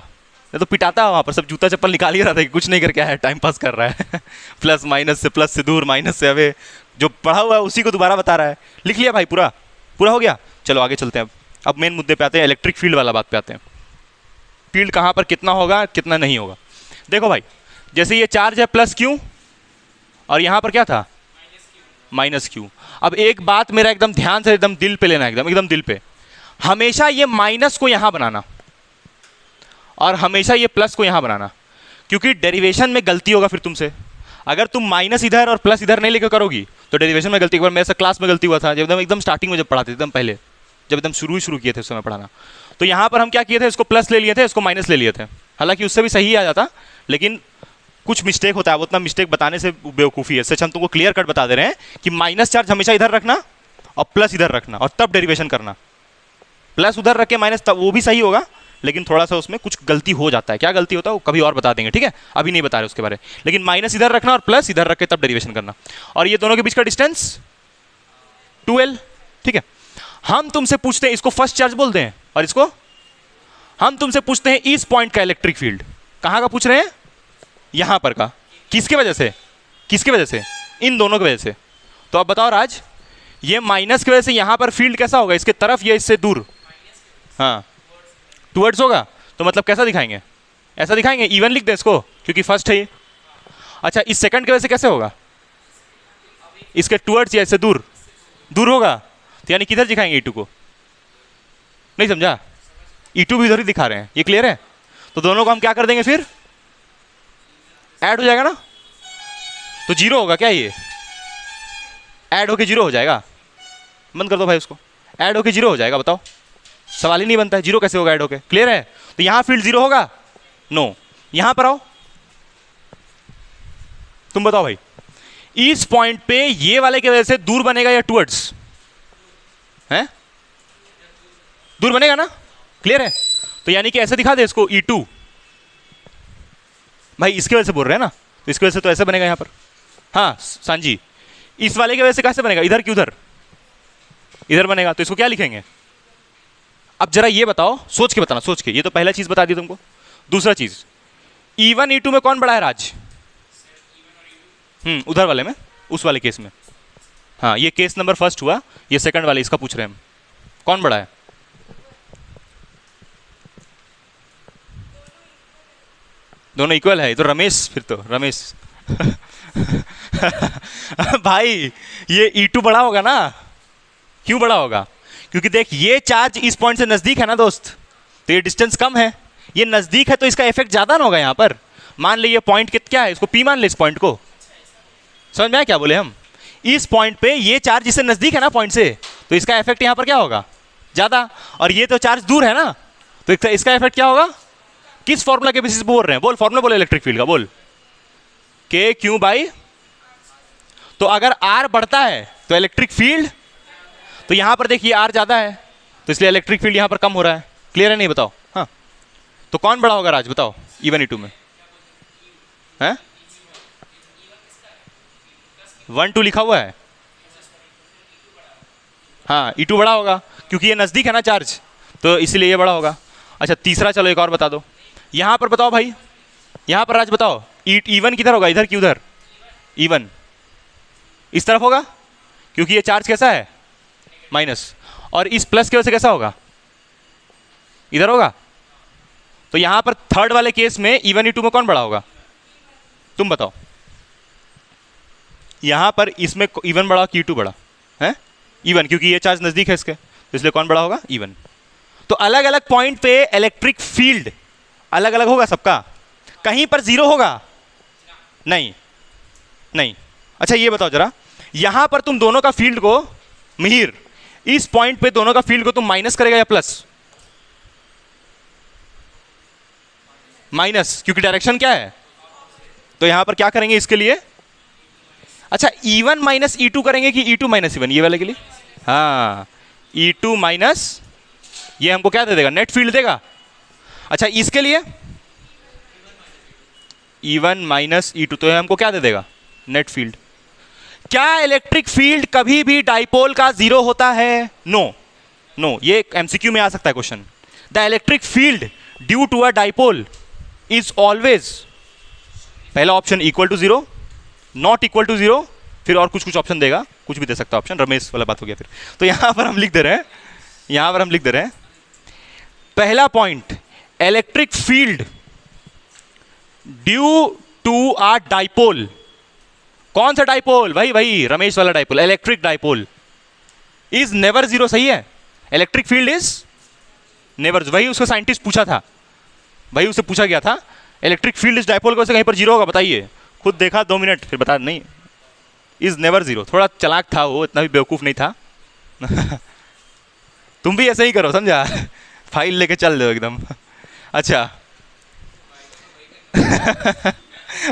ये तो पिटाता वहाँ पर, सब जूता चप्पल निकाल ही रहा था कि कुछ नहीं करके आया, टाइम पास कर रहा है प्लस माइनस से दूर, माइनस से अवे, जो पढ़ा हुआ है उसी को दोबारा बता रहा है। लिख लिया भाई, पूरा हो गया। चलो आगे चलते हैं, अब मेन मुद्दे पे आते हैं, इलेक्ट्रिक फील्ड वाला बात पे आते हैं। फील्ड कहाँ पर कितना होगा कितना नहीं होगा। देखो भाई, जैसे ये चार्ज है प्लस क्यू, और यहाँ पर क्या था माइनस क्यू। अब एक बात मेरा एकदम ध्यान से, एकदम दिल पे लेना, एकदम दिल पे, हमेशा ये माइनस को यहाँ बनाना और हमेशा ये प्लस को यहाँ बनाना, क्योंकि डेरिवेशन में गलती होगा फिर तुमसे। अगर तुम माइनस इधर और प्लस इधर नहीं लेकर करोगी तो डेरिवेशन में गलती। एक बार मेरे क्लास में गलती हुआ था, जब एकदम स्टार्टिंग में जब पढ़ाते थे, एकदम पहले जब एकदम शुरू किए थे उस समय पढ़ाना, तो यहाँ पर हम क्या किए थे, इसको प्लस ले लिए थे, इसको माइनस ले लिए थे। हालांकि उससे भी सही आ जाता, लेकिन कुछ मिस्टेक होता है, वो उतना मिस्टेक बताने से बेवकूफ़ी है। सच हम तुमको क्लियर कट बता दे रहे हैं कि माइनस चार्ज हमेशा इधर रखना और प्लस इधर रखना, और तब डेरिवेशन करना। प्लस उधर रख के माइनस, तब वो भी सही होगा, लेकिन थोड़ा सा उसमें कुछ गलती हो जाता है। क्या गलती होता है वो कभी और बता देंगे, ठीक है, अभी नहीं बता रहे उसके बारे में। लेकिन माइनस इधर रखना और प्लस इधर रख के तब डेरिवेशन करना। और ये दोनों के बीच का डिस्टेंस 2L, ठीक है। हम तुमसे पूछते हैं, इसको फर्स्ट चार्ज बोलते हैं, और इसको हम तुमसे पूछते हैं इस पॉइंट का इलेक्ट्रिक फील्ड। कहाँ का पूछ रहे हैं? यहां पर का। किसके वजह से? किसके वजह से? इन दोनों की वजह से। तो अब बताओ राज, ये माइनस की वजह से यहां पर फील्ड कैसा होगा, इसके तरफ या इससे दूर? हाँ टुवर्ड्स होगा, तो मतलब कैसा दिखाएंगे? ऐसा दिखाएंगे, इवन लिख दें इसको क्योंकि फर्स्ट है ये। अच्छा इस सेकंड की वजह से कैसे होगा? इसके टुवर्ड्स या इससे दूर? दूर होगा, तो यानी किधर दिखाएंगे E2 को? नहीं समझा? E2 भी इधर ही दिखा रहे हैं, ये क्लियर है? तो दोनों को हम क्या कर देंगे फिर? ऐड हो जाएगा ना, तो जीरो होगा क्या? ये ऐड होके जीरो हो जाएगा। बंद कर दो भाई उसको, ऐड होके जीरो हो जाएगा। बताओ, सवाल ही नहीं बनता है, जीरो कैसे होगा ऐड होके? क्लियर है? तो यहां फील्ड जीरो होगा? नो। यहां पर आओ, तुम बताओ भाई, इस पॉइंट पे ये वाले की वजह से दूर बनेगा या टुवर्ड्स? हैं? दूर बनेगा ना, क्लियर है। तो यानी कि ऐसे दिखा दे इसको E2, भाई इसकी वजह से बोल रहे हैं ना, तो इसकी वजह से तो ऐसे बनेगा यहाँ पर। हाँ सांझी, इस वाले की वजह से कैसे बनेगा, इधर की उधर, इधर बनेगा, तो इसको क्या लिखेंगे। अब जरा ये बताओ, सोच के बताना, सोच के, ये तो पहला चीज बता दी तुमको। दूसरा चीज, E1 E2 में कौन बड़ा है राज। उधर वाले में, उस वाले केस में। हाँ ये केस नंबर फर्स्ट हुआ, ये सेकंड वाले इसका पूछ रहे हैं हम, कौन बड़ा है। दोनों इक्वल है, तो रमेश, फिर तो रमेश भाई ये E2 बड़ा होगा ना, क्यों बड़ा होगा, क्योंकि देख ये चार्ज इस पॉइंट से नजदीक है ना दोस्त, तो ये डिस्टेंस कम है, ये नजदीक है तो इसका इफेक्ट ज्यादा ना होगा यहाँ पर। मान ले ये पॉइंट क्या है, इसको P मान ले, इस पॉइंट को, समझ में आया क्या बोले हम। इस पॉइंट पे ये चार्ज इससे नजदीक है ना पॉइंट से, तो इसका इफेक्ट यहाँ पर क्या होगा, ज्यादा, और ये तो चार्ज दूर है ना, तो इसका इफेक्ट क्या होगा। किस फॉर्मूला के बेसिस पे बोल रहे हैं, बोल फॉर्मूला बोले इलेक्ट्रिक फील्ड का, बोल K Q बाई। तो अगर R बढ़ता है तो इलेक्ट्रिक फील्ड, तो यहां पर देखिए R ज्यादा है, तो इसलिए इलेक्ट्रिक फील्ड यहां पर कम हो रहा है, क्लियर है नहीं, बताओ। हाँ तो कौन बड़ा होगा राज, बताओ E1 E2 में है। 1 2 लिखा हुआ है, हाँ E2 बड़ा होगा क्योंकि ये नजदीक है ना चार्ज, तो इसलिए ये बड़ा होगा। अच्छा तीसरा, चलो एक और बता दो, यहां पर बताओ भाई, यहां पर राज बताओ, E1 किधर होगा, इधर की उधर, E1 इस तरफ होगा क्योंकि ये चार्ज कैसा है, माइनस, और इस प्लस की वजह से कैसा होगा, इधर होगा। तो यहां पर थर्ड वाले केस में E1 E2 में कौन बड़ा होगा, तुम बताओ। यहां पर इसमें E1 बड़ा कि E2 बड़ा है, E1, क्योंकि ये चार्ज नजदीक है इसके, तो इसलिए कौन बड़ा होगा, E1। तो अलग अलग पॉइंट पे इलेक्ट्रिक फील्ड अलग अलग होगा सबका, कहीं पर जीरो होगा नहीं, नहीं। अच्छा ये बताओ जरा, यहां पर तुम दोनों का फील्ड को, मिहिर इस पॉइंट पे दोनों का फील्ड को तुम माइनस करेगा या प्लस, माइनस, क्योंकि डायरेक्शन क्या है, तो यहां पर क्या करेंगे इसके लिए। अच्छा E1 माइनस E2 करेंगे कि E2 माइनस E1, ये वाले के लिए, हाँ E2 माइनस, ये हमको क्या दे देगा, नेट फील्ड देगा। अच्छा इसके लिए E1 माइनस E2, तो हमको क्या दे देगा, नेट फील्ड। क्या इलेक्ट्रिक फील्ड कभी भी डाइपोल का जीरो होता है, नो नो, ये एमसीक्यू में आ सकता है question. The electric field due to a dipole is always, पहला option equal to zero, not equal to zero, फिर और कुछ कुछ ऑप्शन देगा, कुछ भी दे सकता है ऑप्शन, रमेश वाला बात हो गया फिर। तो यहां पर हम लिख दे रहे हैं, यहां पर हम लिख दे रहे हैं, पहला point, electric field due to a dipole, कौन सा डाइपोल, भाई रमेश वाला dipole, electric dipole, is never zero, सही है, इलेक्ट्रिक फील्ड इज नेवर, वही उसको साइंटिस्ट पूछा था, भाई उससे पूछा गया था, इलेक्ट्रिक फील्ड इज डाइपोल को कहीं पर जीरो होगा, बताइए, खुद देखा 2 मिनट फिर बता, नहीं इज नेवर जीरो। थोड़ा चालाक था वो, इतना भी बेवकूफ नहीं था तुम भी ऐसे ही करो, समझा, फाइल लेके चल दो एकदम। अच्छा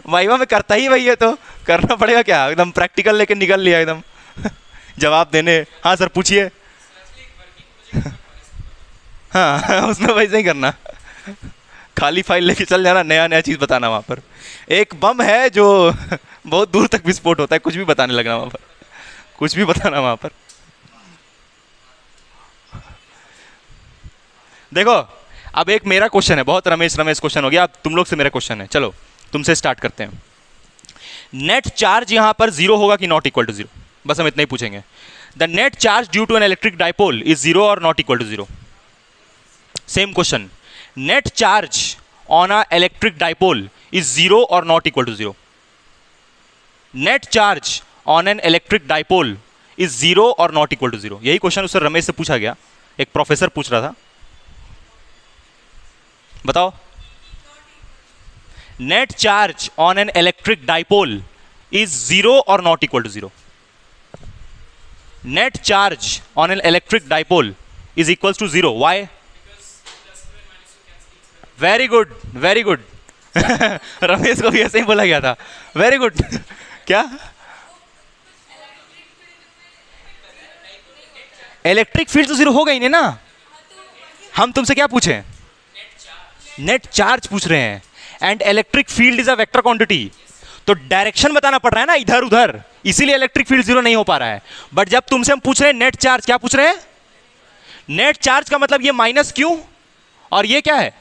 वाइवा में करता ही वही है, तो करना पड़ेगा क्या, एकदम प्रैक्टिकल लेके निकल लिया एकदम जवाब देने। हाँ सर पूछिए हाँ उसमें वैसे ही करना, खाली फाइल लेके चल जाना, नया नया चीज़ बताना। वहाँ पर एक बम है जो बहुत दूर तक विस्फोट होता है, कुछ भी बताने लगना वहाँ पर, कुछ भी बताना वहाँ पर। देखो अब एक मेरा क्वेश्चन है, बहुत रमेश क्वेश्चन हो गया, अब तुम लोग से मेरा क्वेश्चन है, चलो तुमसे स्टार्ट करते हैं। नेट चार्ज यहां पर जीरो होगा कि नॉट इक्वल टू जीरो, बस हम इतना ही पूछेंगे। The net charge due to an electric dipole is zero और not equal to zero. Same question, net charge on a electric dipole is zero और not equal to zero. Net charge on an electric dipole is zero और not equal to zero. यही question उससे रमेश से पूछा गया, एक professor पूछ रहा था, बताओ। Net charge on an electric dipole is zero और not equal to zero. Net charge on an electric dipole is equal to zero, why? Very good very good Ramesh को भी ऐसे ही बोला गया था, वेरी गुड क्या इलेक्ट्रिक फील्ड तो जीरो होगा ही नहीं ना, हम तुमसे क्या पूछें? नेट चार्ज पूछ रहे हैं। And electric field is a vector quantity, तो डायरेक्शन बताना पड़ रहा है ना, इधर उधर, इसीलिए इलेक्ट्रिक फील्ड जीरो नहीं हो पा रहा है। बट जब तुमसे हम पूछ रहे हैं नेट चार्ज, क्या पूछ रहे हैं? नेट चार्ज का मतलब ये माइनस क्यू और ये क्या है?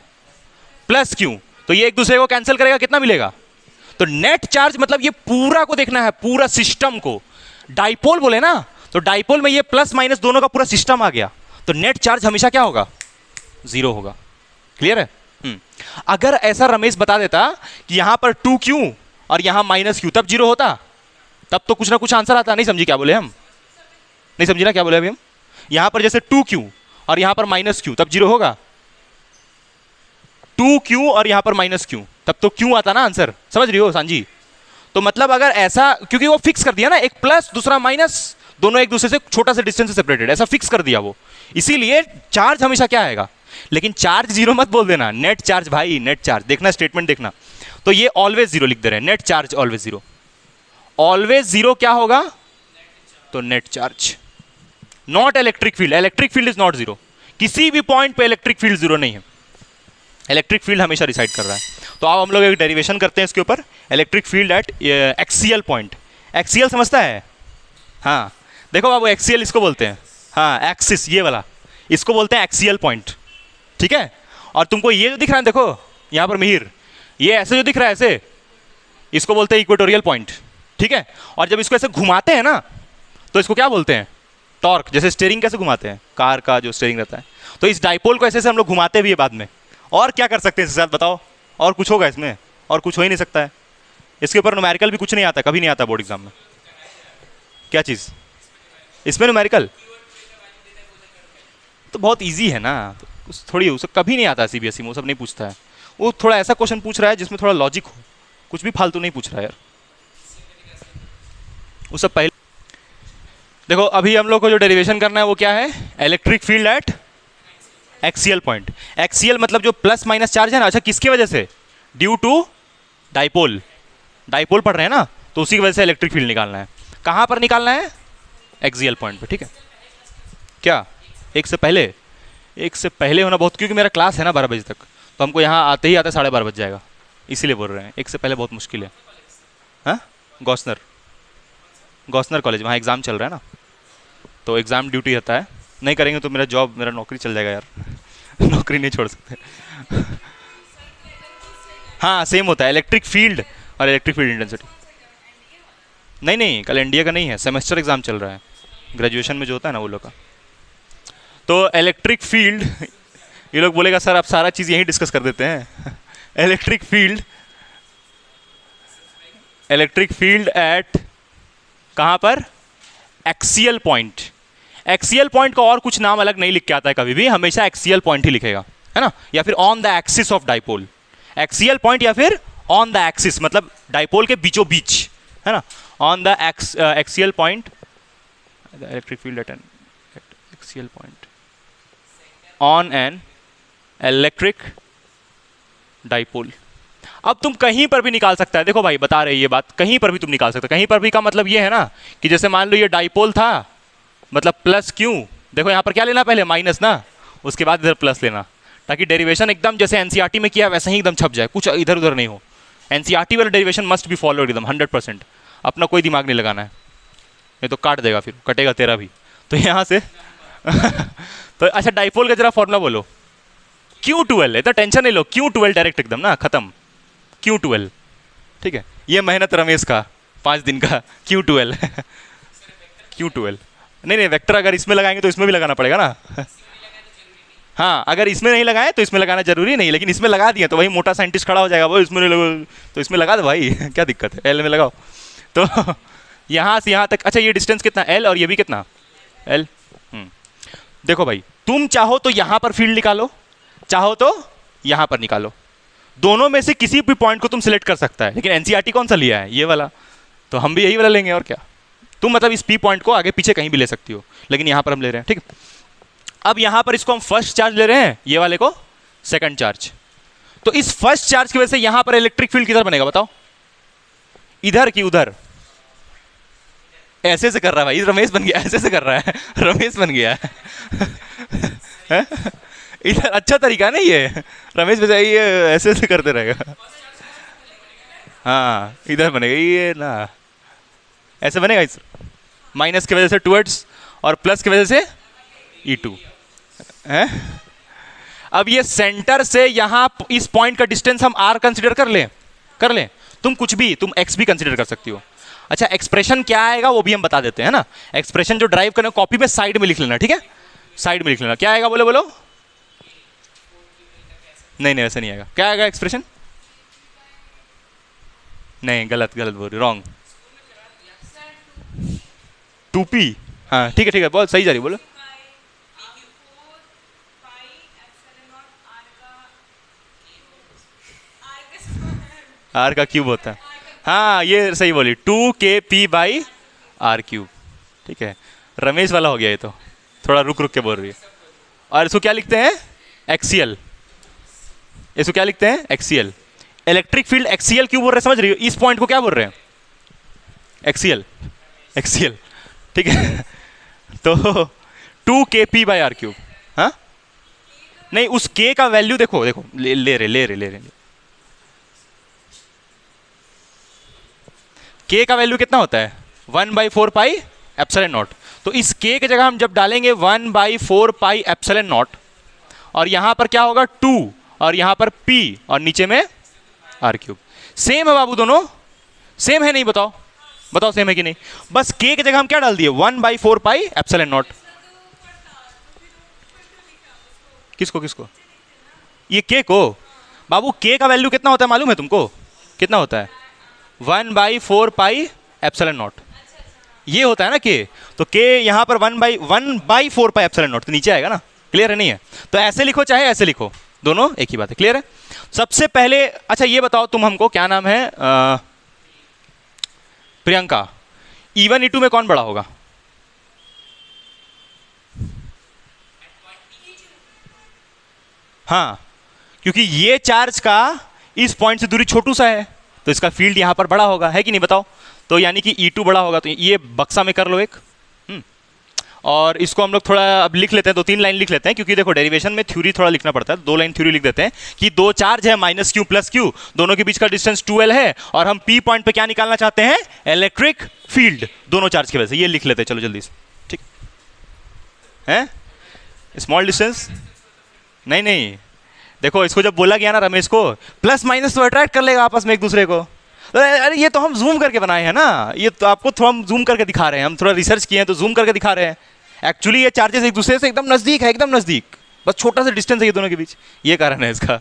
प्लस क्यू, तो ये एक दूसरे को कैंसिल करेगा, कितना मिलेगा? तो नेट चार्ज मतलब ये पूरा को देखना है, पूरा सिस्टम को। डाइपोल बोले ना, तो डाइपोल में ये प्लस माइनस दोनों का पूरा सिस्टम आ गया, तो नेट चार्ज हमेशा क्या होगा? जीरो होगा। क्लियर है? अगर ऐसा रमेश बता देता कि यहां पर 2q और यहां माइनस क्यू, तब जीरो होता, तब तो कुछ ना कुछ आंसर आता। नहीं समझी क्या बोले हम? नहीं समझी ना क्या बोले अभी हम? यहां पर जैसे 2q और यहां पर माइनस क्यू, तब जीरो होगा। 2q और यहां पर माइनस क्यू, तब तो क्यू आता ना आंसर। समझ रही हो सांझी? तो मतलब अगर ऐसा, क्योंकि वो फिक्स कर दिया ना, एक प्लस दूसरा माइनस, दोनों एक दूसरे से छोटा सा डिस्टेंस से सेपरेटेड, ऐसा फिक्स कर दिया वो, इसीलिए चार्ज हमेशा क्या आएगा। लेकिन चार्ज जीरो मत बोल देना, नेट चार्ज भाई, नेट चार्ज देखना, स्टेटमेंट देखना। तो ये ऑलवेज जीरो लिख दे रहे हैं, net charge always zero. Always zero क्या होगा? तो net charge, not electric field. Electric field is not zero, किसी भी पॉइंट पे इलेक्ट्रिक फील्ड जीरो नहीं है, इलेक्ट्रिक फील्ड हमेशा रिसाइड कर रहा है। तो अब हम लोग एक डेरिवेशन करते हैं इसके ऊपर, electric field at axial point. Axial समझता है? हाँ देखो बाबू, एक्सियल इसको बोलते हैं, हाँ एक्सिस ये वाला, इसको बोलते हैं एक्सियल पॉइंट, ठीक है। और तुमको ये जो दिख रहा है देखो यहाँ पर मिहिर, ये ऐसे जो दिख रहा है ऐसे, इसको बोलते हैं इक्वेटोरियल पॉइंट, ठीक है। और जब इसको ऐसे घुमाते हैं ना, तो इसको क्या बोलते हैं? टॉर्क। जैसे स्टीयरिंग कैसे घुमाते हैं, कार का जो स्टीयरिंग रहता है, तो इस डाइपोल को ऐसे ऐसे हम लोग घुमाते भी है बाद में। और क्या कर सकते हैं इसके साथ बताओ? और कुछ होगा इसमें? और कुछ हो ही नहीं सकता है। इसके ऊपर न्यूमेरिकल भी कुछ नहीं आता, कभी नहीं आता बोर्ड एग्जाम में। क्या चीज़ इसमें न्यूमेरिकल? तो बहुत इजी है ना, तो उस थोड़ी उसे कभी नहीं आता सीबीएसई में, वो सब नहीं पूछता है। वो थोड़ा ऐसा क्वेश्चन पूछ रहा है जिसमें थोड़ा लॉजिक हो, कुछ भी फालतू नहीं पूछ रहा है यार। वो सब पहले देखो, अभी हम लोग को जो डेरिवेशन करना है वो क्या है? Electric field at axial point. Axial मतलब जो प्लस माइनस चार्ज है ना, अच्छा किसकी वजह से? Due to dipole. डाइपोल पढ़ रहे हैं ना, तो उसी की वजह से इलेक्ट्रिक फील्ड निकालना है। कहाँ पर निकालना है? एक्सियल पॉइंट पे, ठीक है। क्या एक से पहले? एक से पहले होना बहुत, क्योंकि मेरा क्लास है ना 12 बजे तक, तो हमको यहाँ आते ही आते 12:30 बज जाएगा, इसीलिए बोल रहे हैं एक से पहले बहुत मुश्किल है। हाँ गौसनर, गौसनर कॉलेज, वहाँ एग्ज़ाम चल रहा है ना, तो एग्ज़ाम ड्यूटी रहता है, नहीं करेंगे तो मेरा जॉब, मेरा नौकरी चल जाएगा यार नौकरी नहीं छोड़ सकते हाँ सेम होता है इलेक्ट्रिक फील्ड और इलेक्ट्रिक फील्ड इंटेंसिटी। नहीं नहीं, कल इंडिया का नहीं है, सेमेस्टर एग्ज़ाम चल रहा है, ग्रेजुएशन में जो होता है ना वो लोग का। तो इलेक्ट्रिक फील्ड, ये लोग बोलेगा सर आप सारा चीज़ यहीं डिस्कस कर देते हैं electric field, electric field at कहाँ पर? Axial point. एक्सियल पॉइंट का और कुछ नाम अलग नहीं लिख के आता है कभी भी, हमेशा एक्सियल पॉइंट ही लिखेगा, है ना, या फिर on the axis of dipole. Axial point या फिर ऑन द एक्सिस, मतलब डाइपोल के बीचों बीच, है ना, on the axial point, electric field at N axial point on an electric dipole. अब तुम कहीं पर भी निकाल सकता है, देखो भाई बता रहे ये बात, कहीं पर भी तुम निकाल सकते हो। कहीं पर भी का मतलब ये है ना कि जैसे मान लो ये डाइपोल था, मतलब प्लस क्यू, देखो यहाँ पर क्या लेना पहले? माइनस ना, उसके बाद इधर प्लस लेना, ताकि डेरिवेशन एकदम जैसे एनसीईआरटी में किया वैसे ही एकदम छप जाए, कुछ इधर उधर नहीं हो। एनसीईआरटी वाला डेरिवेशन मस्ट बी फॉलोड एकदम 100%, अपना कोई दिमाग नहीं लगाना है, नहीं तो काट देगा, फिर कटेगा तेरा भी। तो यहाँ से तो अच्छा डाइपोल का जरा फॉर्मूला बोलो। Q12 है, तो टेंशन नहीं लो, Q12 डायरेक्ट एकदम ना, खत्म, Q12, ठीक है। ये मेहनत रमेश का 5 दिन का, Q12 Q12 नहीं नहीं, वेक्टर अगर इसमें लगाएंगे तो इसमें भी लगाना पड़ेगा ना हाँ अगर इसमें नहीं लगाए तो इसमें लगाना जरूरी नहीं, लेकिन इसमें लगा दिया तो वही मोटा साइंटिस्ट खड़ा हो जाएगा, वो इसमें नहीं लगा तो इसमें लगा दो भाई क्या दिक्कत है, एल में लगाओ। तो यहाँ से यहाँ तक, अच्छा ये डिस्टेंस कितना? एल, और ये भी कितना? एल। देखो भाई, तुम चाहो तो यहाँ पर फील्ड निकालो, चाहो तो यहाँ पर निकालो, दोनों में से किसी भी पॉइंट को तुम सिलेक्ट कर सकता है। लेकिन एनसीईआरटी कौन सा लिया है? ये वाला, तो हम भी यही वाला लेंगे, और क्या। तुम मतलब इस पी पॉइंट को आगे पीछे कहीं भी ले सकती हो, लेकिन यहाँ पर हम ले रहे हैं, ठीक है। अब यहाँ पर इसको हम फर्स्ट चार्ज ले रहे हैं, ये वाले को सेकंड चार्ज। तो इस फर्स्ट चार्ज की वजह से यहाँ पर इलेक्ट्रिक फील्ड किधर बनेगा बताओ? इधर की उधर? ऐसे से कर रहा है भाई, रमेश बन गया, ऐसे से कर रहा है रमेश बन गया है इधर अच्छा तरीका है ना ये, रमेश वैसे ये ऐसे ऐसे करते रहेगा। हाँ इधर बनेगा ये ना, ऐसे बनेगा इस माइनस की वजह से टूवर्ड्स और प्लस की वजह से E2 है। अब ये सेंटर से यहाँ इस पॉइंट का डिस्टेंस हम r कंसीडर कर लें। तुम कुछ भी, तुम x भी कंसीडर कर सकती हो। अच्छा एक्सप्रेशन क्या आएगा वो भी हम बता देते हैं ना। एक्सप्रेशन जो ड्राइव करना कॉपी में साइड में लिख लेना, ठीक है, साइड में लिख लेना। क्या आएगा बोलो बोलो। नहीं नहीं वैसे नहीं आएगा। क्या आएगा एक्सप्रेशन? नहीं गलत गलत बोल रही, रॉन्ग। 2p, हाँ ठीक है बहुत सही जा रही, बोलो। r का क्यूब होता है, हाँ ये सही बोली, 2kp/r³। ठीक है, रमेश वाला हो गया ये तो, थोड़ा रुक रुक के बोल रही है। और इसको क्या लिखते हैं? एक्सियल। इसको क्या लिखते हैं? एक्सियल। इलेक्ट्रिक फील्ड एक्सियल क्यों बोल रहे हैं समझ रही हो? इस पॉइंट को क्या बोल रहे हैं? एक्सियल, एक्सियल, ठीक है। तो 2kp/r³। हाँ नहीं, उस k का वैल्यू देखो देखो ले रहे k का वैल्यू कितना होता है? 1/4πε0। तो इस k की जगह हम जब डालेंगे 1/4πε0 और यहां पर क्या होगा 2 और यहां पर p और नीचे में r³। सेम है बाबू, दोनों सेम है नहीं? बताओ बताओ सेम है कि नहीं? बस k की जगह हम क्या डाल दिए? 1/4πε0। किसको किसको? ये k को। बाबू k का वैल्यू कितना होता है मालूम है तुमको? कितना होता है? 1/4πε0 ये होता है ना k। तो k यहां पर 1/4πε0 तो नीचे आएगा ना। क्लियर है नहीं है? तो ऐसे लिखो चाहे ऐसे लिखो, दोनों एक ही बात है। क्लियर है? सबसे पहले अच्छा ये बताओ तुम हमको, क्या नाम है प्रियंका, E1 E2 में कौन बड़ा होगा? हाँ क्योंकि ये चार्ज का इस पॉइंट से दूरी छोटू सा है तो इसका फील्ड यहां पर बड़ा होगा, है कि नहीं? बताओ। तो यानी कि E2 बड़ा होगा, तो ये बक्सा में कर लो एक। और इसको हम लोग थोड़ा अब लिख लेते हैं, 2-3 लाइन लिख लेते हैं, क्योंकि देखो डेरिवेशन में थ्योरी थोड़ा लिखना पड़ता है। 2 लाइन थ्योरी लिख देते हैं कि दो चार्ज है -q + q, दोनों के बीच का डिस्टेंस 2l है और हम p पॉइंट पे क्या निकालना चाहते हैं? इलेक्ट्रिक फील्ड दोनों चार्ज की वजह से। ये लिख लेते हैं चलो जल्दी से, ठीक है? स्मॉल डिस्टेंस नहीं नहीं, देखो इसको जब बोला गया ना रमेश को, प्लस माइनस तो अट्रैक्ट कर लेगा आपस में एक दूसरे को। अरे ये तो हम जूम करके बनाए हैं ना, ये तो आपको थोड़ा हम जूम करके दिखा रहे हैं, हम थोड़ा रिसर्च किए हैं तो जूम करके दिखा रहे हैं। एक्चुअली ये चार्जेस एक दूसरे से एकदम नजदीक है, एकदम नजदीक, बस छोटा सा डिस्टेंस है ये दोनों के बीच, ये कारण है इसका,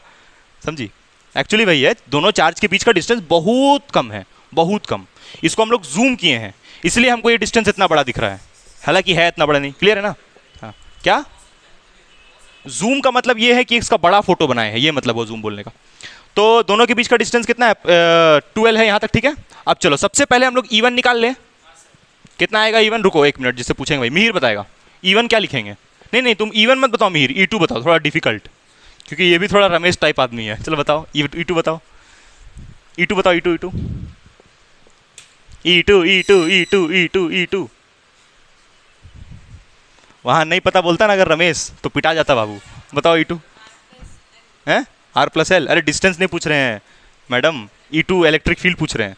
समझी? एक्चुअली वही है, दोनों चार्ज के बीच का डिस्टेंस बहुत कम है, बहुत कम। इसको हम लोग जूम किए हैं इसलिए हमको ये डिस्टेंस इतना बड़ा दिख रहा है, हालांकि है इतना बड़ा नहीं। क्लियर है ना? हाँ क्या जूम का मतलब ये है कि इसका बड़ा फोटो बनाए है, ये मतलब वो जूम बोलने का। तो दोनों के बीच का डिस्टेंस कितना है? 12 है यहाँ तक, ठीक है। अब चलो सबसे पहले हम लोग E1 निकाल लें। कितना आएगा E1? रुको 1 मिनट, जिससे पूछेंगे भाई मिहिर बताएगा E1 क्या लिखेंगे। नहीं नहीं तुम E1 मत बताओ मिहिर, E2 बताओ, थोड़ा डिफिकल्ट, क्योंकि ये भी थोड़ा रमेश टाइप आदमी है। चलो बताओ E2 बताओ, E2 बताओ, E2 E2 E2 E2 E2 E2 E2। वहाँ नहीं पता बोलता ना अगर रमेश तो पिटा जाता बाबू। बताओ E2 है R+L। अरे डिस्टेंस नहीं पूछ रहे हैं मैडम, E2 इलेक्ट्रिक फील्ड पूछ रहे हैं।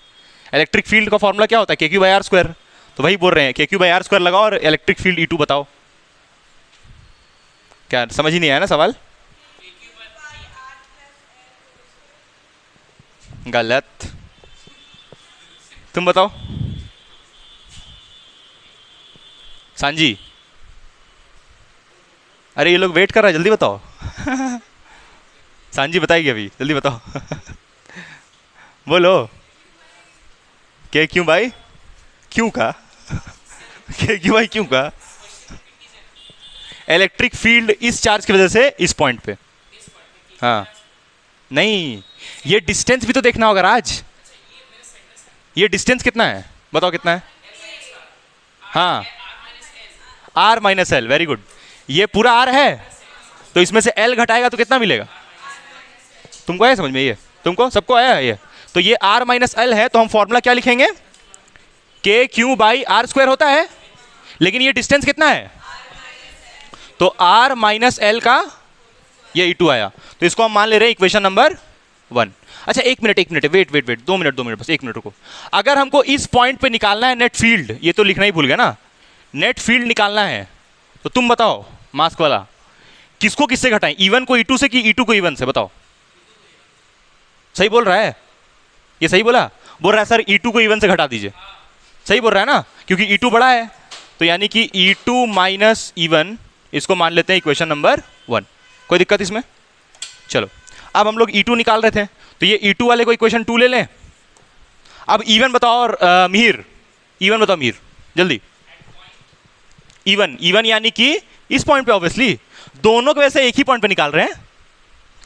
इलेक्ट्रिक फील्ड का फॉर्मूला क्या होता है? KQ/R²। तो वही बोल रहे हैं KQ/R² लगाओ और इलेक्ट्रिक फील्ड E2 बताओ। क्या समझ ही नहीं आया ना सवाल? गलत, तुम बताओ सांजी। अरे ये लोग वेट कर रहा है, जल्दी बताओ। सांजी बताएगी अभी, जल्दी बताओ। बोलो KQ/Q का KQ/Q का इलेक्ट्रिक फील्ड इस चार्ज की वजह से इस पॉइंट पे। हाँ नहीं, ये डिस्टेंस भी तो देखना होगा राज। ये डिस्टेंस कितना है बताओ, कितना है? हाँ R-L, वेरी गुड। ये पूरा R है तो इसमें से L घटाएगा तो कितना मिलेगा? तुमको आया समझ में? ये तुमको सबको आया है ये? तो ये R-L है तो हम फॉर्मूला क्या लिखेंगे? KQ/R² होता है, लेकिन ये डिस्टेंस कितना है? तो R-L का ये E2 आया, तो इसको हम मान ले रहे हैं इक्वेशन नंबर 1। अच्छा एक मिनट, वेट 2 मिनट बस, 1 मिनट रुको। अगर हमको इस पॉइंट पे निकालना है नेट फील्ड, ये तो लिखना ही भूल गया ना, नेट फील्ड निकालना है, तो तुम बताओ मास्क वाला, किसको किससे घटाएं, E1 को E2 से कि E2 को E1 से, बताओ। सही बोल रहा है, ये सही बोल रहा है सर, E2 को E1 से घटा दीजिए, सही बोल रहा है ना, क्योंकि E2 बड़ा है, तो यानी कि E2 माइनस E1, इसको मान लेते हैं इक्वेशन नंबर 1। कोई दिक्कत इसमें? चलो अब हम लोग E2 निकाल रहे थे, तो ये E2 वाले को इक्वेशन 2 ले लें। अब E1 बताओ, और मिहिर E1 बताओ, मिहिर जल्दी। E1 यानी कि इस पॉइंट पे, ऑब्वियसली दोनों को वैसे एक ही पॉइंट पे निकाल रहे हैं,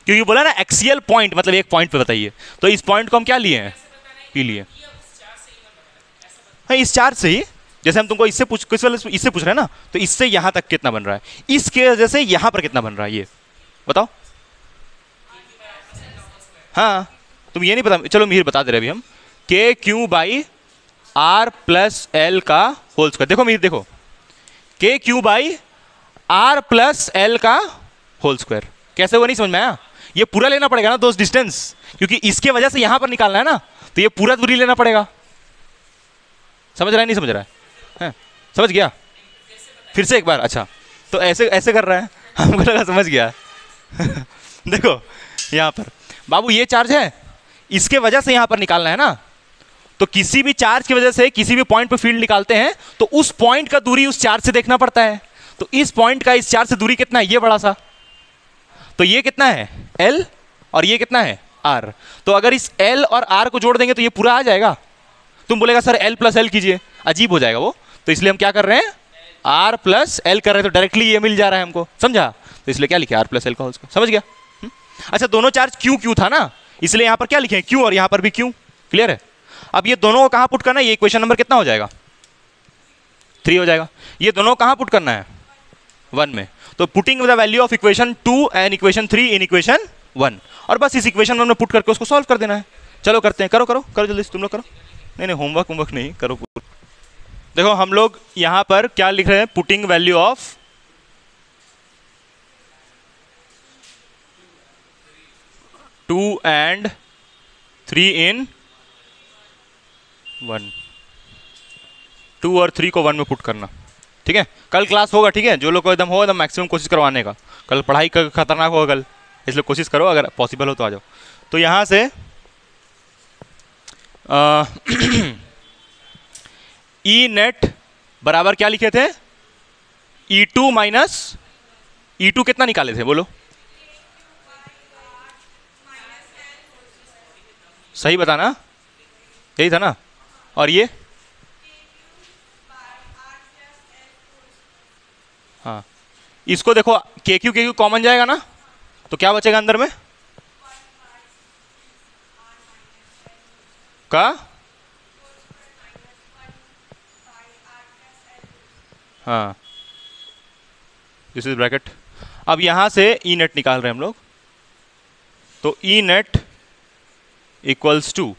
क्योंकि बोला ना एक्सियल पॉइंट, मतलब एक पॉइंट पे बताइए, तो इस पॉइंट को हम क्या लिए हैं, पी लिए। हाँ इस चार्ज से ही, जैसे हम तुमको इससे पूछ रहे हैं ना, तो इससे यहां तक कितना बन रहा है, इसके वजह से यहां पर कितना बन रहा है, ये बताओ। हाँ तुम ये नहीं पता, चलो मिहिर बता दे रहे अभी हम, KQ by R plus L का होल स्क्वायर। देखो मिहिर देखो, KQ by R plus L का होल स्क्वायर कैसे हुआ, नहीं समझ में आया? ये पूरा लेना पड़ेगा ना दोस्त डिस्टेंस, क्योंकि इसके वजह से यहां पर निकालना है ना, तो ये पूरा दूरी लेना पड़ेगा। समझ रहा है नहीं समझ रहा है? समझ गया? फिर से एक बार। अच्छा तो ऐसे ऐसे कर रहा है, हमको लगा समझ गया। देखो यहाँ पर बाबू ये चार्ज है, इसके वजह से यहाँ पर निकालना है ना, तो किसी भी चार्ज की वजह से किसी भी पॉइंट पर फील्ड निकालते हैं तो उस पॉइंट का दूरी उस चार्ज से देखना पड़ता है। तो इस पॉइंट का इस चार्ज से दूरी कितना है, ये बड़ा सा, तो ये कितना है L और ये कितना है R। तो अगर इस L और R को जोड़ देंगे तो ये पूरा आ जाएगा। तुम बोलेगा सर L प्लस L कीजिए, अजीब हो जाएगा वो, तो इसलिए हम क्या कर रहे हैं, R प्लस L कर रहे हैं, तो डायरेक्टली ये मिल जा रहा है हमको, समझा? तो इसलिए क्या लिखे, R प्लस L का होल स्क्वायर। समझ गया? अच्छा दोनों चार्ज Q था ना, इसलिए यहाँ पर क्या लिखे, Q, और यहाँ पर भी Q। क्लियर है? अब ये दोनों को कहाँ पुट करना है, ये इक्वेशन नंबर कितना हो जाएगा, 3 हो जाएगा। ये दोनों कहाँ पुट करना है, 1 में। तो putting the value of equation 2 and equation 3 in equation 1, और बस इस इक्वेशन 1 में पुट करके उसको सॉल्व कर देना है। चलो करते हैं, करो जल्दी से, तुम लोग करो। नहीं होमवर्क नहीं करो। देखो हम लोग यहाँ पर क्या लिख रहे हैं, putting value of two and 3 in 1, 2 और 3 को 1 में पुट करना। ठीक है, कल क्लास होगा, ठीक है, जो लोग को एकदम हो एकदम मैक्सिमम कोशिश करवाने का, कल पढ़ाई खतरनाक होगा कल, इसलिए कोशिश करो, अगर पॉसिबल हो तो आ जाओ। तो यहाँ से ई नेट बराबर क्या लिखे थे, E2 माइनस E2 कितना निकाले थे बोलो, सही बताना, यही था ना, और ये हाँ, इसको देखो KQ कॉमन जाएगा ना, तो क्या बचेगा अंदर में का, हाँ दिस इज ब्रैकेट। अब यहां से ई नेट निकाल रहे हैं हम लोग, तो ई नेट इक्वल्स टू,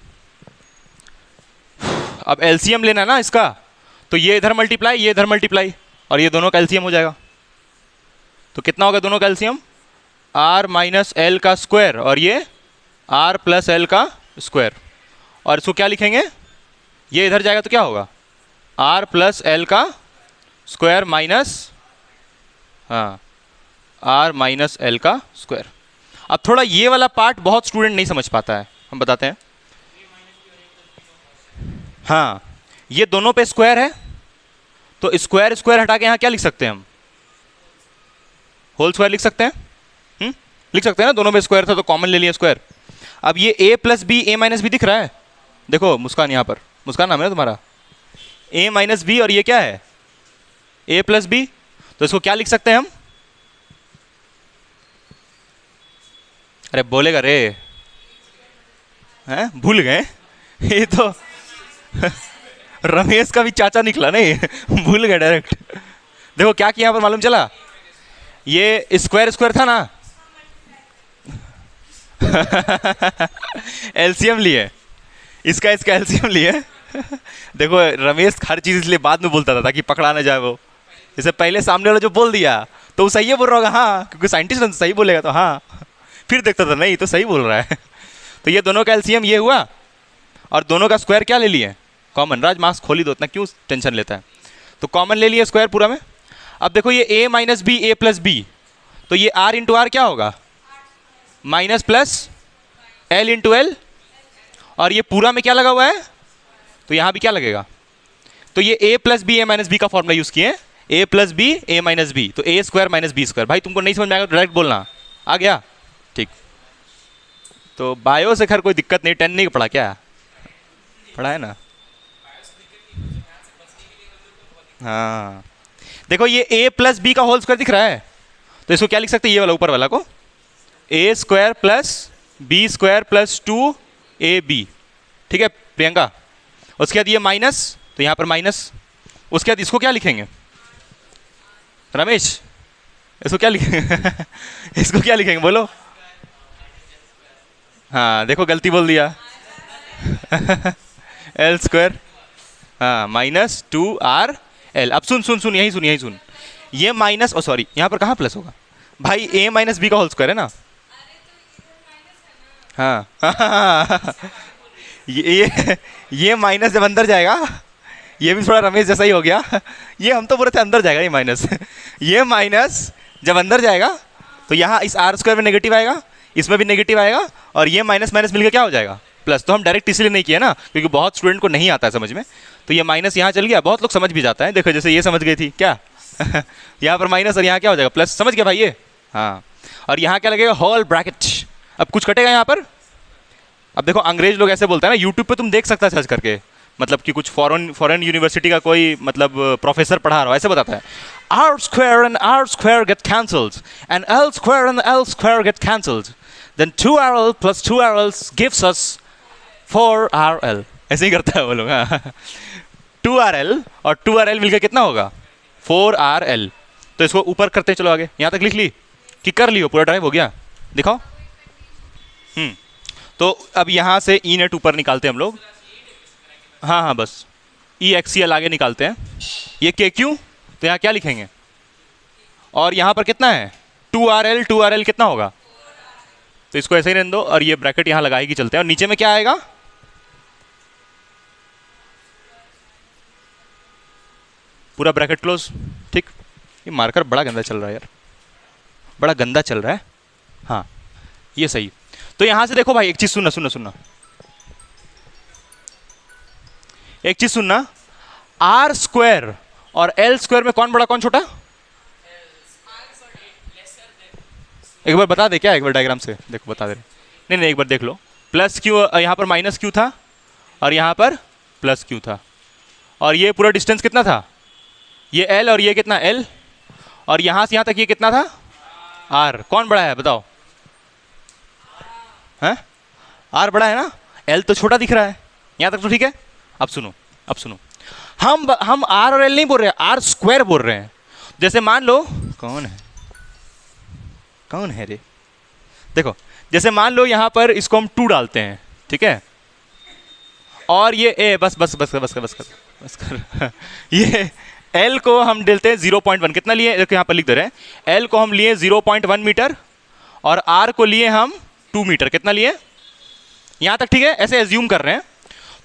अब एलसीएम लेना है ना इसका, तो ये इधर मल्टीप्लाई ये इधर मल्टीप्लाई, और ये दोनों का एलसीएम हो जाएगा। तो कितना होगा दोनों का एलसीएम, R माइनस L का स्क्वायर, और ये R प्लस L का स्क्वायर, और इसको क्या लिखेंगे, ये इधर जाएगा तो क्या होगा, R प्लस L का स्क्वायर माइनस, हाँ R माइनस L का स्क्वायर। अब थोड़ा ये वाला पार्ट बहुत स्टूडेंट नहीं समझ पाता है, हम बताते हैं। हाँ ये दोनों पे स्क्वायर है, तो स्क्वायर स्क्वायर हटा के यहाँ क्या लिख सकते हैं हम, होल स्क्वायर लिख सकते हैं। लिख सकते हैं ना, दोनों पे स्क्वायर था तो कॉमन ले लिया स्क्वायर। अब ये a plus B A minus B दिख रहा है, देखो मुस्कान, यहाँ पर मुस्कान नाम है ना तुम्हारा, a माइनस बी, और ये क्या है a प्लस बी, तो इसको क्या लिख सकते हैं हम, अरे बोलेगा रे, हैं भूल गए, ये तो रमेश का भी चाचा निकला नहीं, भूल गए डायरेक्ट। देखो क्या किया यहाँ पर मालूम चला, ये स्क्वायर स्क्वायर था ना, एलसीएम लिए, इसका एलसीएम लिए। देखो रमेश हर चीज इसलिए बाद में बोलता था ताकि पकड़ा ना जाए वो, जैसे पहले सामने वाला जो बोल दिया तो वो सही है बोल रहा होगा, हाँ, क्योंकि साइंटिस्ट सही बोलेगा तो हाँ। फिर देखता था नहीं तो सही बोल रहा है। तो ये दोनों का एलसीएम ये हुआ, और दोनों का स्क्वायर क्या ले लिए, कॉमन। राज मार्क्स खोली दो, इतना क्यों टेंशन लेता है। तो कॉमन ले लिए स्क्वायर पूरा में। अब देखो ये a minus B, A plus B, तो ये r इंटू आर क्या होगा, minus plus l into L, और ये पूरा में क्या लगा हुआ है, तो यहाँ भी क्या लगेगा। तो ये a plus B, A minus B का फॉर्मूला यूज किए, a plus B, A minus B, तो a square minus B square. भाई तुमको नहीं समझ में आएगा डायरेक्ट बोलना, आ गया ठीक। तो बायो से खैर कोई दिक्कत नहीं, 10 नहीं पढ़ा क्या, पढ़ा है ना। हाँ देखो ये a प्लस बी का होल स्क्वायर दिख रहा है, तो इसको क्या लिख सकते हैं, ये वाला ऊपर वाला को a square plus B square plus 2ab, ठीक है प्रियंका। उसके बाद ये माइनस, तो यहाँ पर माइनस। उसके बाद इसको क्या लिखेंगे रमेश, इसको क्या लिखेंगे इसको क्या लिखेंगे बोलो। हाँ देखो गलती बोल दिया एल स्क्वायर, हाँ माइनस 2rl। अब सुन सुन सुन यही सुन यही सुन, ये माइनस, ओ सॉरी यहाँ पर कहाँ प्लस होगा भाई, a माइनस बी का होल स्क्वायर है ना। हाँ ये माइनस जब अंदर जाएगा, ये भी थोड़ा रमेश जैसा ही हो गया ये हम तो पूरे थे अंदर जाएगा ये माइनस ये माइनस जब अंदर जाएगा तो यहाँ इस आर स्क्वायर में नेगेटिव आएगा, इसमें भी नेगेटिव आएगा, और ये माइनस माइनस मिलकर क्या हो जाएगा प्लस। तो हम डायरेक्ट इसलिए नहीं किया ना क्योंकि बहुत स्टूडेंट को नहीं आता है समझ में, तो ये माइनस यहाँ चल गया, बहुत लोग समझ भी जाता है, देखो जैसे ये समझ गई थी क्या यहाँ पर माइनस और यहाँ क्या हो जाएगा प्लस, समझ गया भाई ये। हाँ और यहाँ क्या लगेगा होल ब्रैकेट। अब कुछ कटेगा यहाँ पर। अब देखो अंग्रेज लोग ऐसे बोलते हैं ना, यूट्यूब पे तुम देख सकता है सर्च करके, मतलब कि कुछ फॉरेन यूनिवर्सिटी का कोई मतलब प्रोफेसर पढ़ा रहा हो, ऐसे बताता है R square get cancelled and L square get cancelled, then 2rl plus 2rl gives us 4rl, ऐसे ही करता है वो लोग। हाँ 2rl और 2rl मिलकर कितना होगा 4rl। तो इसको ऊपर करते चलो आगे, यहाँ तक लिख ली कि कर लियो, पूरा ड्राइव हो गया दिखाओ। तो अब यहाँ से ई नेट ऊपर निकालते हैं हम लोग, हाँ हाँ बस ई एक्सीएल आगे निकालते हैं, ये के क्यू, तो यहाँ क्या लिखेंगे, और यहाँ पर कितना है 2rl कितना होगा, तो इसको ऐसे ही रहने दो, और ये ब्रैकेट यहाँ लगाएगी चलते हैं, और नीचे में क्या आएगा पूरा ब्रैकेट क्लोज, ठीक। ये मार्कर बड़ा गंदा चल रहा है यार, बड़ा गंदा चल रहा है। हाँ ये सही। तो यहां से देखो भाई एक चीज सुनना, एक चीज सुनना, आर स्क्वायर और एल स्क्वायर में कौन बड़ा कौन छोटा, एक बार बता दे क्या, एक बार डायग्राम से देखो बता दे रहे, नहीं एक बार देख लो, प्लस क्यू यहाँ पर माइनस क्यू था और यहाँ पर प्लस क्यू था, और ये पूरा डिस्टेंस कितना था, ये एल और ये कितना एल, और यहाँ से यहाँ तक ये कितना था आर, कौन बड़ा है बताओ, हैं आर बड़ा है ना, एल तो छोटा दिख रहा है, यहाँ तक तो ठीक है। अब सुनो हम आर और एल नहीं बोल रहे हैं, आर स्क्वायर बोल रहे हैं। जैसे मान लो कौन है रे, देखो जैसे मान लो यहाँ पर इसको हम 2 डालते हैं, ठीक है, और ये ए बस कर ये एल को हम डालते हैं 0.1, कितना लिए देखो यहाँ पर लिख दे रहे हैं, एल को हम लिए 0.1 मीटर और आर को लिए हम 2 मीटर, कितना लिए यहाँ तक ठीक है, ऐसे एज्यूम कर रहे हैं।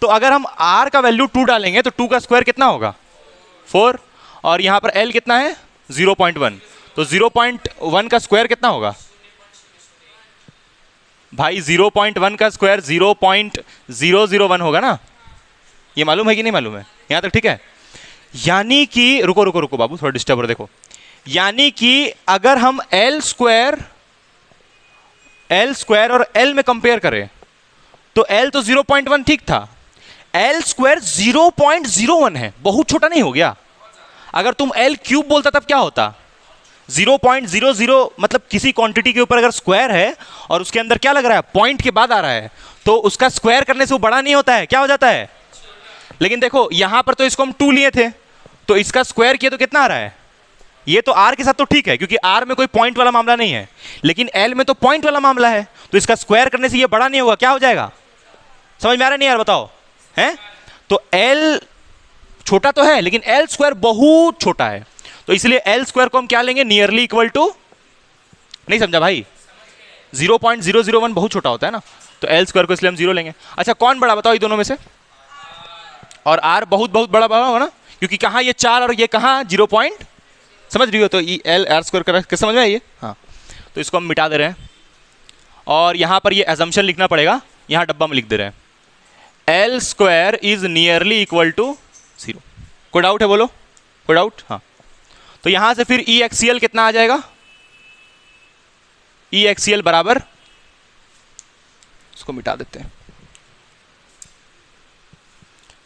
तो अगर हम r का वैल्यू 2 डालेंगे तो 2 का स्क्वायर कितना होगा 4, और यहाँ पर l कितना है 0.1, तो 0.1 का स्क्वायर कितना होगा भाई, 0.1 का स्क्वायर 0.001 होगा ना, ये मालूम है कि नहीं मालूम है, यहाँ तक ठीक है। यानी कि रुको बाबू थोड़ा डिस्टर्ब हो, देखो यानी कि अगर हम एल स्क्वायर और एल में कंपेयर करें तो एल तो 0.1 ठीक था, एल स्क्वायर 0.01 है, बहुत छोटा नहीं हो गया। अगर तुम एल क्यूब बोलता तब क्या होता 0.00, मतलब किसी क्वांटिटी के ऊपर अगर स्क्वायर है और उसके अंदर क्या लग रहा है पॉइंट के बाद आ रहा है, तो उसका स्क्वायर करने से वो बड़ा नहीं होता है, क्या हो जाता है। लेकिन देखो यहां पर तो इसको हम 2 लिए थे, तो इसका स्क्वायर किया तो कितना आ रहा है, ये तो आर के साथ तो ठीक है क्योंकि आर में कोई पॉइंट वाला मामला नहीं है, लेकिन एल में तो पॉइंट वाला मामला है, तो इसका स्क्वायर करने से ये बड़ा नहीं होगा, क्या हो जाएगा, समझ में आ रहा नहीं यार बताओ, है। तो एल छोटा तो है लेकिन एल स्क्वायर बहुत छोटा है, तो इसलिए एल स्क्वायर को हम क्या लेंगे, नियरली इक्वल टू, नहीं समझा भाई, 0.001 बहुत छोटा होता है ना, तो एल स्क्वायर को इसलिए हम 0 लेंगे। अच्छा कौन बड़ा बताओ ये दोनों में से, और आर बहुत बहुत बड़ा बड़ा होगा ना, क्योंकि कहाँ ये 4 और ये कहाँ 0 पॉइंट, समझ रही हो, तो ई एल आर स्क्वायर का समझ में आइए। हाँ तो इसको हम मिटा दे रहे हैं, और यहाँ पर ये एजम्पशन लिखना पड़ेगा, यहाँ डब्बा में लिख दे रहे हैं L square is nearly equal to 0। कोई डाउट है बोलो, कोई डाउट? हाँ तो यहाँ से फिर ई एक्सीएल कितना आ जाएगा, ई एक्सीएल बराबर, इसको मिटा देते हैं,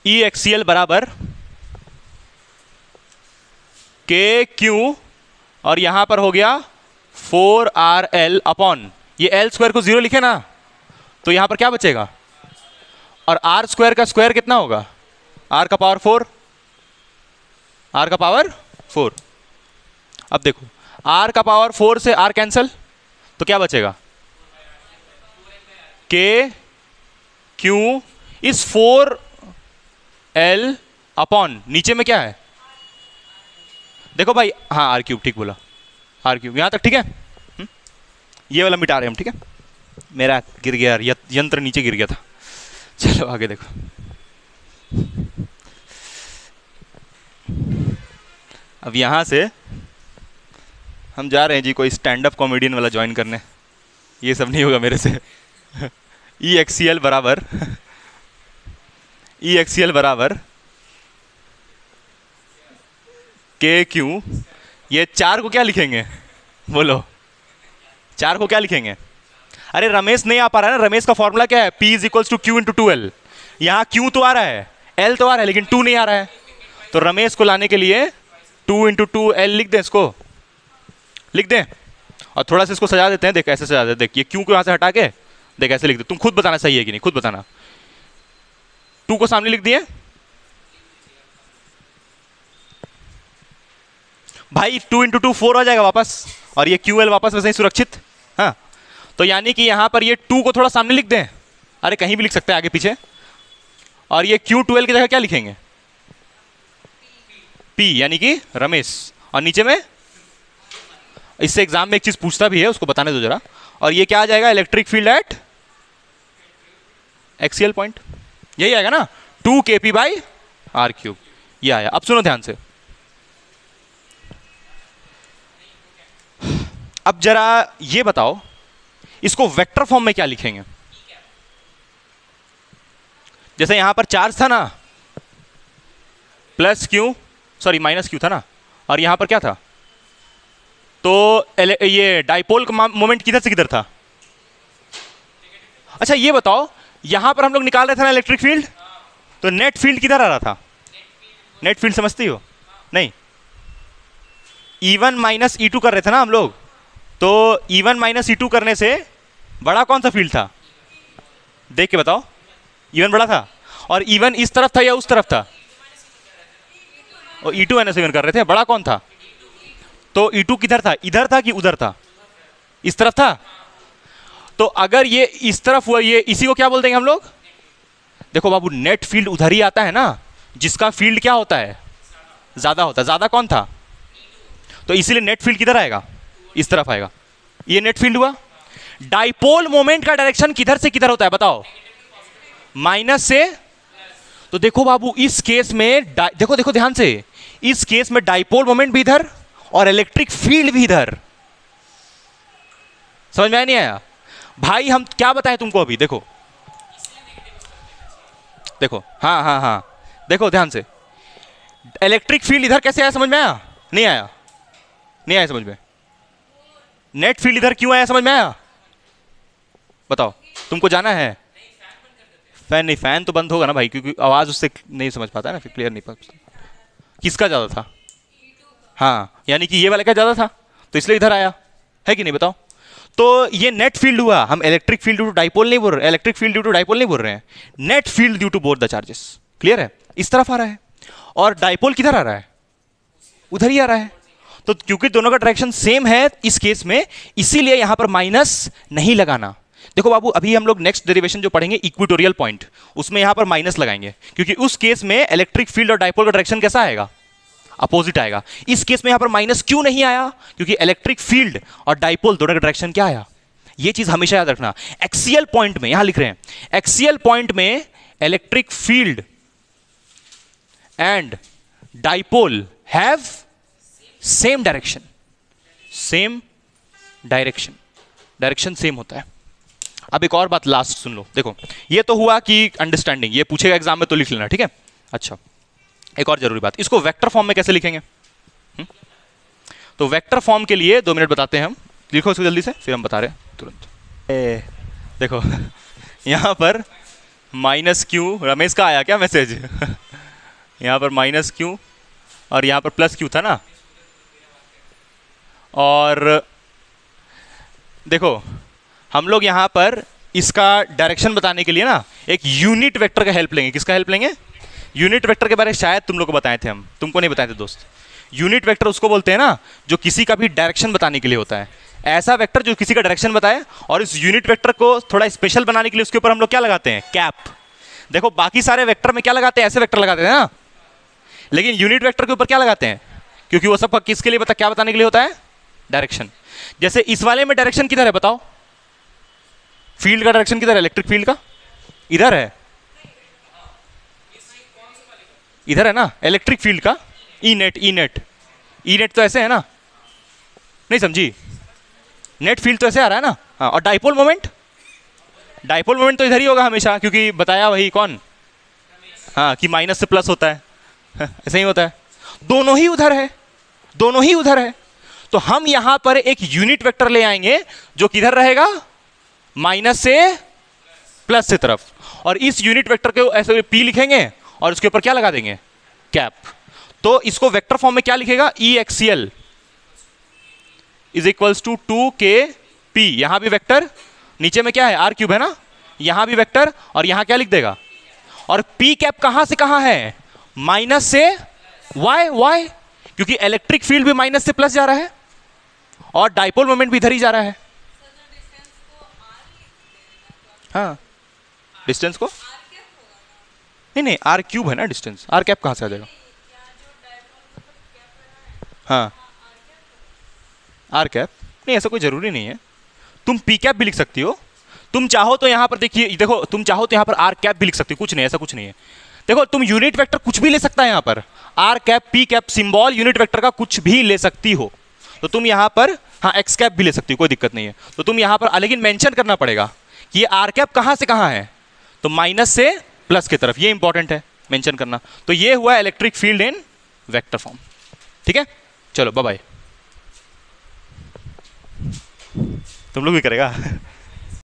ई एक्सीएल बराबर के क्यू, और यहां पर हो गया 4RL अपॉन, ये एल स्क्वायर को 0 लिखे ना, तो यहां पर क्या बचेगा, और आर स्क्वायर का स्क्वायर कितना होगा, आर का पावर 4, आर का पावर 4। अब देखो आर का पावर 4 से आर कैंसल, तो क्या बचेगा, के क्यू इस 4L अपॉन, नीचे में क्या है, देखो भाई, हाँ आर क्यूब, ठीक बोला, आर क्यूब, यहां तक ठीक है। ये वाला मिटा रहे हम, ठीक है, मेरा गिर गया, यंत्र नीचे गिर गया था। चलो आगे देखो, अब यहां से हम जा रहे हैं जी कोई स्टैंड अप कॉमेडियन वाला ज्वाइन करने, ये सब नहीं होगा मेरे से। ई एक्सीएल बराबर, ई एक्सीएल बराबर के क्यू, ये 4 को क्या लिखेंगे बोलो, 4 को क्या लिखेंगे, अरे रमेश नहीं आ पा रहा है ना, रमेश का फॉर्मूला क्या है, P is equals to Q into 2L, यहाँ Q तो आ रहा है, L तो आ रहा है, लेकिन 2 नहीं आ रहा है, तो रमेश को लाने के लिए 2 इंटू 2L लिख दें, इसको लिख दें, और थोड़ा सा इसको सजा देते हैं, देख ऐसे सजा देते, देख ये Q को यहाँ से हटा के, देख ऐसे लिख दे, तुम खुद बताना सही है कि नहीं, खुद बताना, 2 को सामने लिख दिए भाई, 2 इंटू 2 4 आ जाएगा वापस, और ये QL वापस वैसे ही सुरक्षित। हाँ तो यानी कि यहां पर ये 2 को थोड़ा सामने लिख दें, अरे कहीं भी लिख सकते हैं आगे पीछे, और ये Q12 की जगह क्या लिखेंगे, P यानी कि रमेश, और नीचे में, इससे एग्जाम में एक चीज पूछता भी है, उसको बताने दो जरा, और ये क्या आ जाएगा, electric field at XL point, यही आएगा ना, 2 kp बाई आर क्यूब, ये आया। अब सुनो ध्यान से, अब जरा ये बताओ इसको वेक्टर फॉर्म में क्या लिखेंगे, जैसे यहां पर चार्ज था ना, plus Q, sorry minus Q था ना, और यहां पर क्या था, तो ये डाइपोल का मोमेंट किधर से किधर था, अच्छा ये बताओ यहां पर हम लोग निकाल रहे थे ना इलेक्ट्रिक फील्ड, तो नेट फील्ड किधर आ रहा था, नेट फील्ड समझती हो नहीं, E1 माइनस E2 कर रहे थे ना हम लोग, तो E1 माइनस E2 करने से बड़ा कौन सा फील्ड था, देख के बताओ, E1 बड़ा था, और E1 इस तरफ था या उस तरफ था, और E2 माइनस E1 कर रहे थे, बड़ा कौन था, तो E2 किधर था, इधर था कि उधर था, इस तरफ था, तो अगर ये इस तरफ हुआ, ये इसी को क्या बोल देंगे हम लोग, देखो बाबू नेट फील्ड उधर ही आता है ना जिसका फील्ड क्या होता है, ज्यादा होता है, ज्यादा कौन था, तो इसीलिए नेट फील्ड किधर आएगा, इस तरफ आएगा, ये नेट फील्ड हुआ। डाइपोल मोमेंट का डायरेक्शन किधर से किधर होता है बताओ, माइनस से, तो देखो बाबू इस केस में देखो देखो ध्यान से, इस केस में डाइपोल मोमेंट भी इधर और इलेक्ट्रिक फील्ड भी इधर, समझ में आया नहीं आया भाई, हम क्या बताएं तुमको अभी, देखो देखो, हाँ हाँ हाँ देखो ध्यान से, इलेक्ट्रिक फील्ड इधर कैसे आया, समझ में आया नहीं आया, नहीं आया समझ में, नेट फील्ड इधर क्यों आया समझ में आया, बताओ तुमको जाना है, फैन नहीं, फैन तो बंद होगा ना भाई, क्योंकि आवाज उससे नहीं समझ पाता है ना, फिर क्लियर नहीं पाता, किसका ज्यादा था, हाँ यानी कि ये वाले का ज्यादा था, तो इसलिए इधर आया है कि नहीं बताओ, तो ये नेट फील्ड हुआ, हम electric field due to dipole नहीं बोल रहे, electric field due to dipole नहीं बोल रहे हैं, net field due to both the charges, clear है, इस तरफ आ रहा है, और डाइपोल किधर आ रहा है, उधर ही आ रहा है, तो क्योंकि दोनों का डायरेक्शन सेम है इस केस में, इसीलिए यहां पर माइनस नहीं लगाना। देखो बाबू अभी हम लोग नेक्स्ट डेरिवेशन जो पढ़ेंगे इक्वेटोरियल पॉइंट, उसमें यहां पर माइनस लगाएंगे, क्योंकि उस केस में इलेक्ट्रिक फील्ड और डाइपोल का डायरेक्शन कैसा आएगा, अपोजिट आएगा। इस केस में यहां पर माइनस क्यों नहीं आया? क्योंकि इलेक्ट्रिक फील्ड और डाइपोल दोनों का डायरेक्शन क्या आया? ये चीज हमेशा याद रखना। एक्सियल पॉइंट में, यहां लिख रहे हैं, एक्सियल पॉइंट में electric field and dipole have same direction, same direction, direction same होता है। अब एक और बात लास्ट सुन लो, देखो ये तो हुआ कि अंडरस्टैंडिंग, ये पूछेगा एग्जाम में तो लिख लेना, ठीक है। अच्छा, एक और जरूरी बात, इसको वेक्टर फॉर्म में कैसे लिखेंगे? तो वेक्टर फॉर्म के लिए 2 मिनट बताते हैं हम, लिखो इसको जल्दी से, फिर हम बता रहे हैं तुरंत। देखो यहां पर माइनस क्यू, रमेश का आया क्या मैसेज? यहां पर माइनस क्यू और यहां पर प्लस क्यू था ना। और देखो हम लोग यहां पर इसका डायरेक्शन बताने के लिए ना एक यूनिट वेक्टर का हेल्प लेंगे। किसका हेल्प लेंगे? यूनिट वेक्टर के बारे में शायद तुम लोग को बताए थे हम, तुमको नहीं बताए थे दोस्त। यूनिट वेक्टर उसको बोलते हैं ना जो किसी का भी डायरेक्शन बताने के लिए होता है। ऐसा वेक्टर जो किसी का डायरेक्शन बताए, और इस यूनिट वेक्टर को थोड़ा स्पेशल बनाने के लिए उसके ऊपर हम लोग क्या लगाते हैं? कैप। देखो बाकी सारे वेक्टर में क्या लगाते हैं? ऐसे वेक्टर लगाते हैं ना, लेकिन यूनिट वेक्टर के ऊपर क्या लगाते हैं? क्योंकि वो सब किसके लिए क्या बताने के लिए होता है? डायरेक्शन। जैसे इस वाले में डायरेक्शन किधर है बताओ? फील्ड का डायरेक्शन किधर है? इलेक्ट्रिक फील्ड का इधर है, इधर है ना इलेक्ट्रिक फील्ड का। E net, E net, E net तो ऐसे है ना, नहीं समझी? नेट फील्ड तो ऐसे आ रहा है ना। हाँ, और डाइपोल मोमेंट, डाइपोल मोमेंट तो इधर ही होगा हमेशा, क्योंकि बताया वही कौन? हाँ, कि माइनस से प्लस होता है, ऐसे ही होता है। दोनों ही उधर है, दोनों ही उधर है। तो हम यहां पर एक यूनिट वेक्टर ले आएंगे जो किधर रहेगा? माइनस से प्लस से तरफ। और इस यूनिट वेक्टर को ऐसे पी लिखेंगे और उसके ऊपर क्या लगा देंगे? कैप। तो इसको वेक्टर फॉर्म में क्या लिखेगा? E axial is equals to 2kp। यहां भी वेक्टर, नीचे में क्या है? आर क्यूब है ना, यहां भी वेक्टर, और यहां क्या लिख देगा? और पी कैप कहां से कहां है? माइनस से वाई, वाई, क्योंकि इलेक्ट्रिक फील्ड भी माइनस से प्लस जा रहा है और डाइपोल मोमेंट भी इधर ही जा रहा है। हाँ, डिस्टेंस को नहीं, नहीं, आर क्यूब है ना डिस्टेंस, आर कैप कहां से आ जाएगा? हाँ, आर कैप नहीं, ऐसा कोई जरूरी नहीं है। तुम पी कैप भी लिख सकती हो, तुम चाहो तो यहां पर देखिए, देखो तुम चाहो तो यहां पर आर कैप भी लिख सकती हो, कुछ नहीं, ऐसा कुछ नहीं है। देखो तुम यूनिट वेक्टर कुछ भी ले सकता है यहां पर, R cap, P cap, symbol unit vector का कुछ भी ले सकती हो। तो तुम यहां पर हाँ एक्स कैप भी ले सकती हो, कोई दिक्कत नहीं है। तो तुम यहां पर लेकिन मेंशन करना पड़ेगा कि ये आर कैप कहां से कहां है, तो माइनस से प्लस की तरफ, ये इंपॉर्टेंट है मेंशन करना। तो ये हुआ इलेक्ट्रिक फील्ड इन वेक्टर फॉर्म, ठीक है। चलो बाय बाय, तुम लोग भी करेगा।